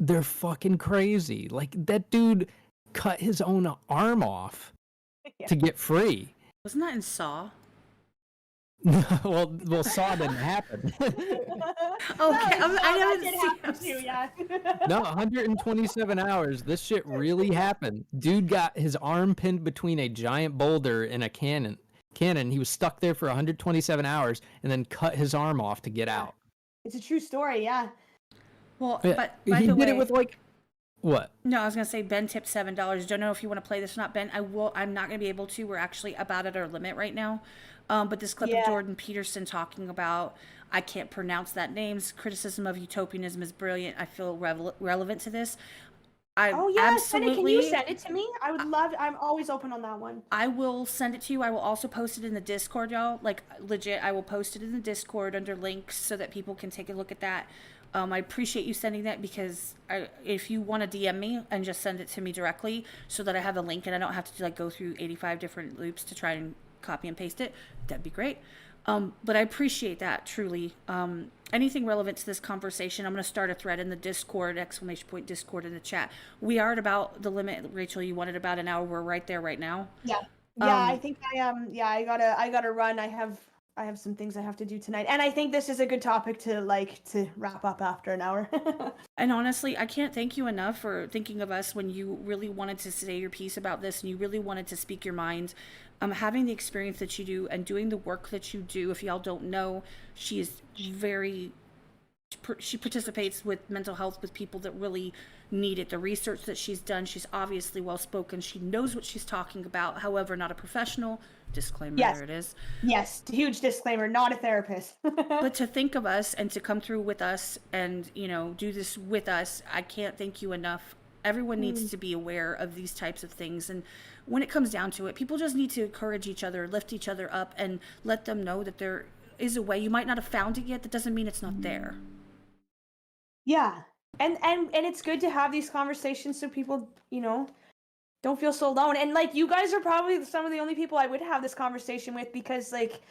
they're fucking crazy. Like, that dude cut his own arm off to get free. Wasn't that in Saw? well, Saw didn't happen. Okay, I haven't did seen happen too, yeah. No, 127 hours. This shit really happened. Dude got his arm pinned between a giant boulder and a cannon. He was stuck there for 127 hours and then cut his arm off to get out. It's a true story, yeah. Well, Yeah, but by he the did way, it with like what? No, I was gonna say Ben tipped $7. Don't know if you want to play this or not, Ben. I'm not gonna be able to. We're actually about at our limit right now. But this clip of Jordan Peterson talking about, I can't pronounce that name's criticism of utopianism is brilliant. I feel relevant to this. Absolutely. Can you send it to me? I would love. I'm always open on that one. I will send it to you. I will also post it in the Discord, y'all. Like, legit, I will post it in the Discord under links so that people can take a look at that. I appreciate you sending that, because if you want to DM me and just send it to me directly so that I have the link and I don't have to like go through 85 different loops to try and copy and paste it, that'd be great. But I appreciate that, truly. Anything relevant to this conversation, I'm going to start a thread in the Discord, !Discord in the chat. We are at about the limit. Rachel, you wanted about an hour. We're right there right now. Yeah. I think I am. I gotta run. I have some things I have to do tonight, and I think this is a good topic to wrap up after an hour. And honestly, I can't thank you enough for thinking of us when you really wanted to say your piece about this and you really wanted to speak your mind. Having the experience that you do and doing the work that you do. If y'all don't know, she participates with mental health with people that really need it. The research that she's done, she's obviously well spoken. She knows what she's talking about. However, not a professional. Disclaimer, there it is. Yes, huge disclaimer, not a therapist. But to think of us and to come through with us and, do this with us, I can't thank you enough. Everyone needs to be aware of these types of things. And when it comes down to it, people just need to encourage each other, lift each other up, and let them know that there is a way. You might not have found it yet. That doesn't mean it's not there. Yeah. And it's good to have these conversations so people, you know, don't feel so alone. And like, you guys are probably some of the only people I would have this conversation with, because like,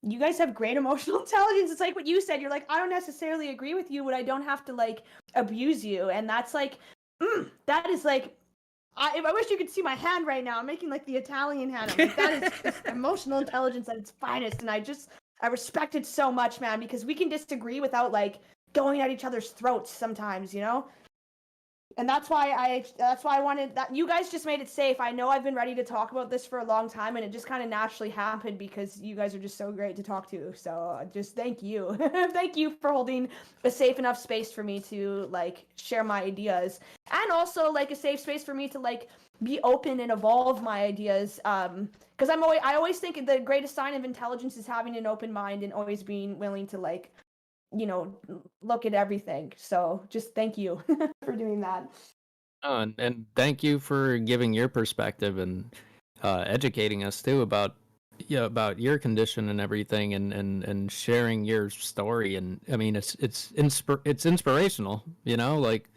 you guys have great emotional intelligence. It's like what you said. You're like, I don't necessarily agree with you, but I don't have to like abuse you. And that's like, that is like, I wish you could see my hand right now. I'm making like the Italian hand. I'm like, that is just emotional intelligence at its finest. And I respect it so much, man, because we can disagree without like going at each other's throats sometimes, you know? And that's why I wanted that. You guys just made it safe. I know I've been ready to talk about this for a long time, and it just kind of naturally happened because you guys are just so great to talk to. So just thank you. Thank you for holding a safe enough space for me to like share my ideas, and also like a safe space for me to like be open and evolve my ideas. Because I always think the greatest sign of intelligence is having an open mind and always being willing to like, you know, look at everything. So just thank you for doing that. Oh, and thank you for giving your perspective and educating us too about your condition and everything, and sharing your story. And I mean, it's inspirational, you know, like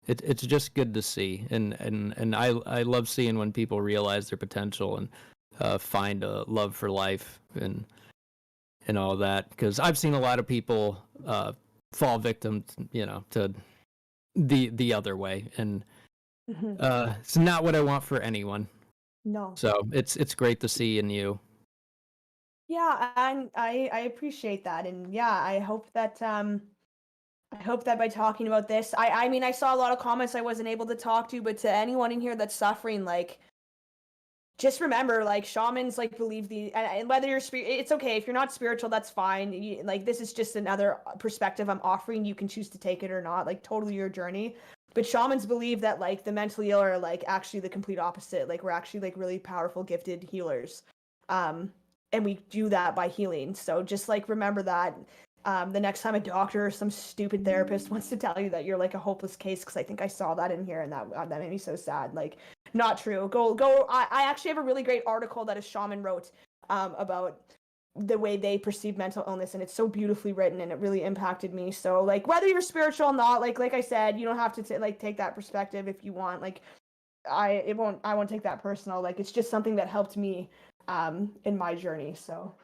it's just good to see. And I love seeing when people realize their potential and find a love for life and all that, because I've seen a lot of people fall victim, you know, to the other way, and it's not what I want for anyone. No. So it's great to see in you. Yeah, and I appreciate that. And yeah, I hope that by talking about this, I mean, I saw a lot of comments I wasn't able to talk to, but to anyone in here that's suffering, like, just remember, like, shamans like believe and whether you're it's okay if you're not spiritual, that's fine. Like, this is just another perspective I'm offering. You can choose to take it or not, like, totally your journey. But shamans believe that like the mentally ill are like actually the complete opposite. Like, we're actually like really powerful, gifted healers, and we do that by healing. So just like remember that. The next time a doctor or some stupid therapist wants to tell you that you're like a hopeless case, because I think I saw that in here, and that made me so sad. Like, not true. Go. I actually have a really great article that a shaman wrote about the way they perceive mental illness, and it's so beautifully written, and it really impacted me. So like, whether you're spiritual or not, like I said, you don't have to take that perspective if you want. Like, I won't take that personal. Like, it's just something that helped me in my journey. So.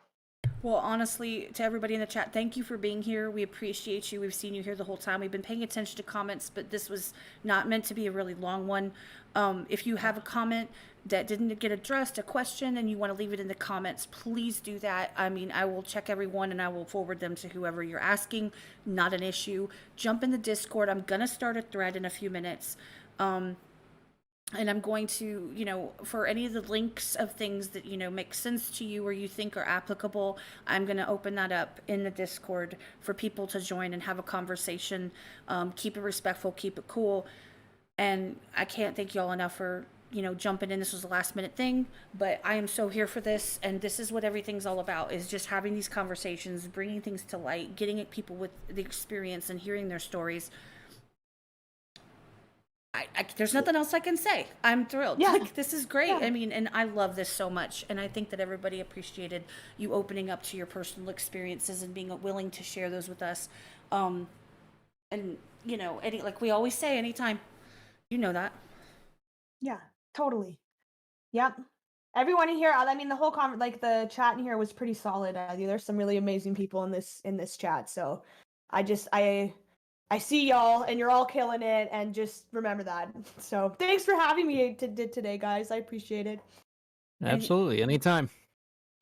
Well, honestly, to everybody in the chat, thank you for being here. We appreciate you. We've seen you here the whole time. We've been paying attention to comments, but this was not meant to be a really long one. If you have a comment that didn't get addressed, a question, and you want to leave it in the comments, please do that. I mean, I will check everyone and I will forward them to whoever you're asking. Not an issue. Jump in the Discord. I'm going to start a thread in a few minutes. And I'm going to, you know, for any of the links of things that, you know, make sense to you or you think are applicable, I'm going to open that up in the Discord for people to join and have a conversation. Keep it respectful, keep it cool. And I can't thank y'all enough for, you know, jumping in. This was a last minute thing, but I am so here for this. And this is what everything's all about, is just having these conversations, bringing things to light, getting at people with the experience and hearing their stories. There's nothing else I can say. I'm thrilled. Yeah. Like, this is great. Yeah. I mean, and I love this so much. And I think that everybody appreciated you opening up to your personal experiences and being willing to share those with us. And, you know, like we always say, anytime. You know that. Yeah, totally. Yep. Everyone in here, I mean, the whole like the chat in here was pretty solid. There's some really amazing people in this chat. So I see y'all, and you're all killing it, and just remember that. So thanks for having me today, guys. I appreciate it. Absolutely, anytime.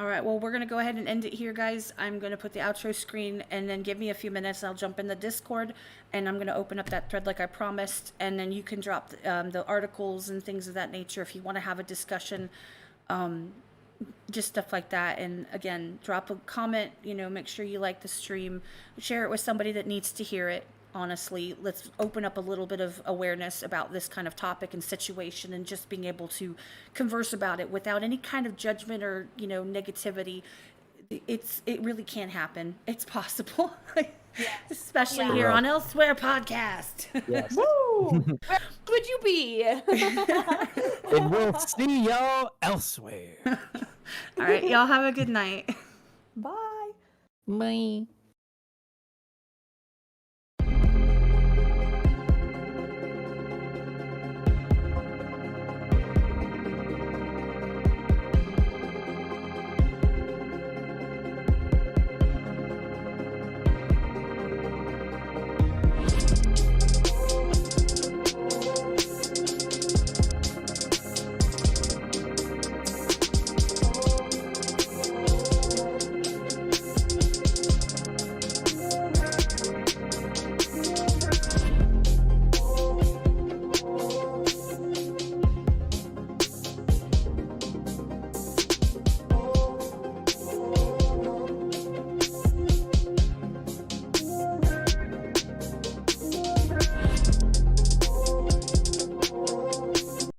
All right, well, we're going to go ahead and end it here, guys. I'm going to put the outro screen, and then give me a few minutes. I'll jump in the Discord, and I'm going to open up that thread like I promised, and then you can drop the articles and things of that nature if you want to have a discussion, just stuff like that. And again, drop a comment, you know, make sure you like the stream, share it with somebody that needs to hear it. Honestly, let's open up a little bit of awareness about this kind of topic and situation, and just being able to converse about it without any kind of judgment or, you know, negativity. It really can happen. It's possible. Especially here on Elsewhere Podcast. Yes. Woo! Where would you be? And we'll see y'all elsewhere. All right, y'all have a good night. Bye. Bye.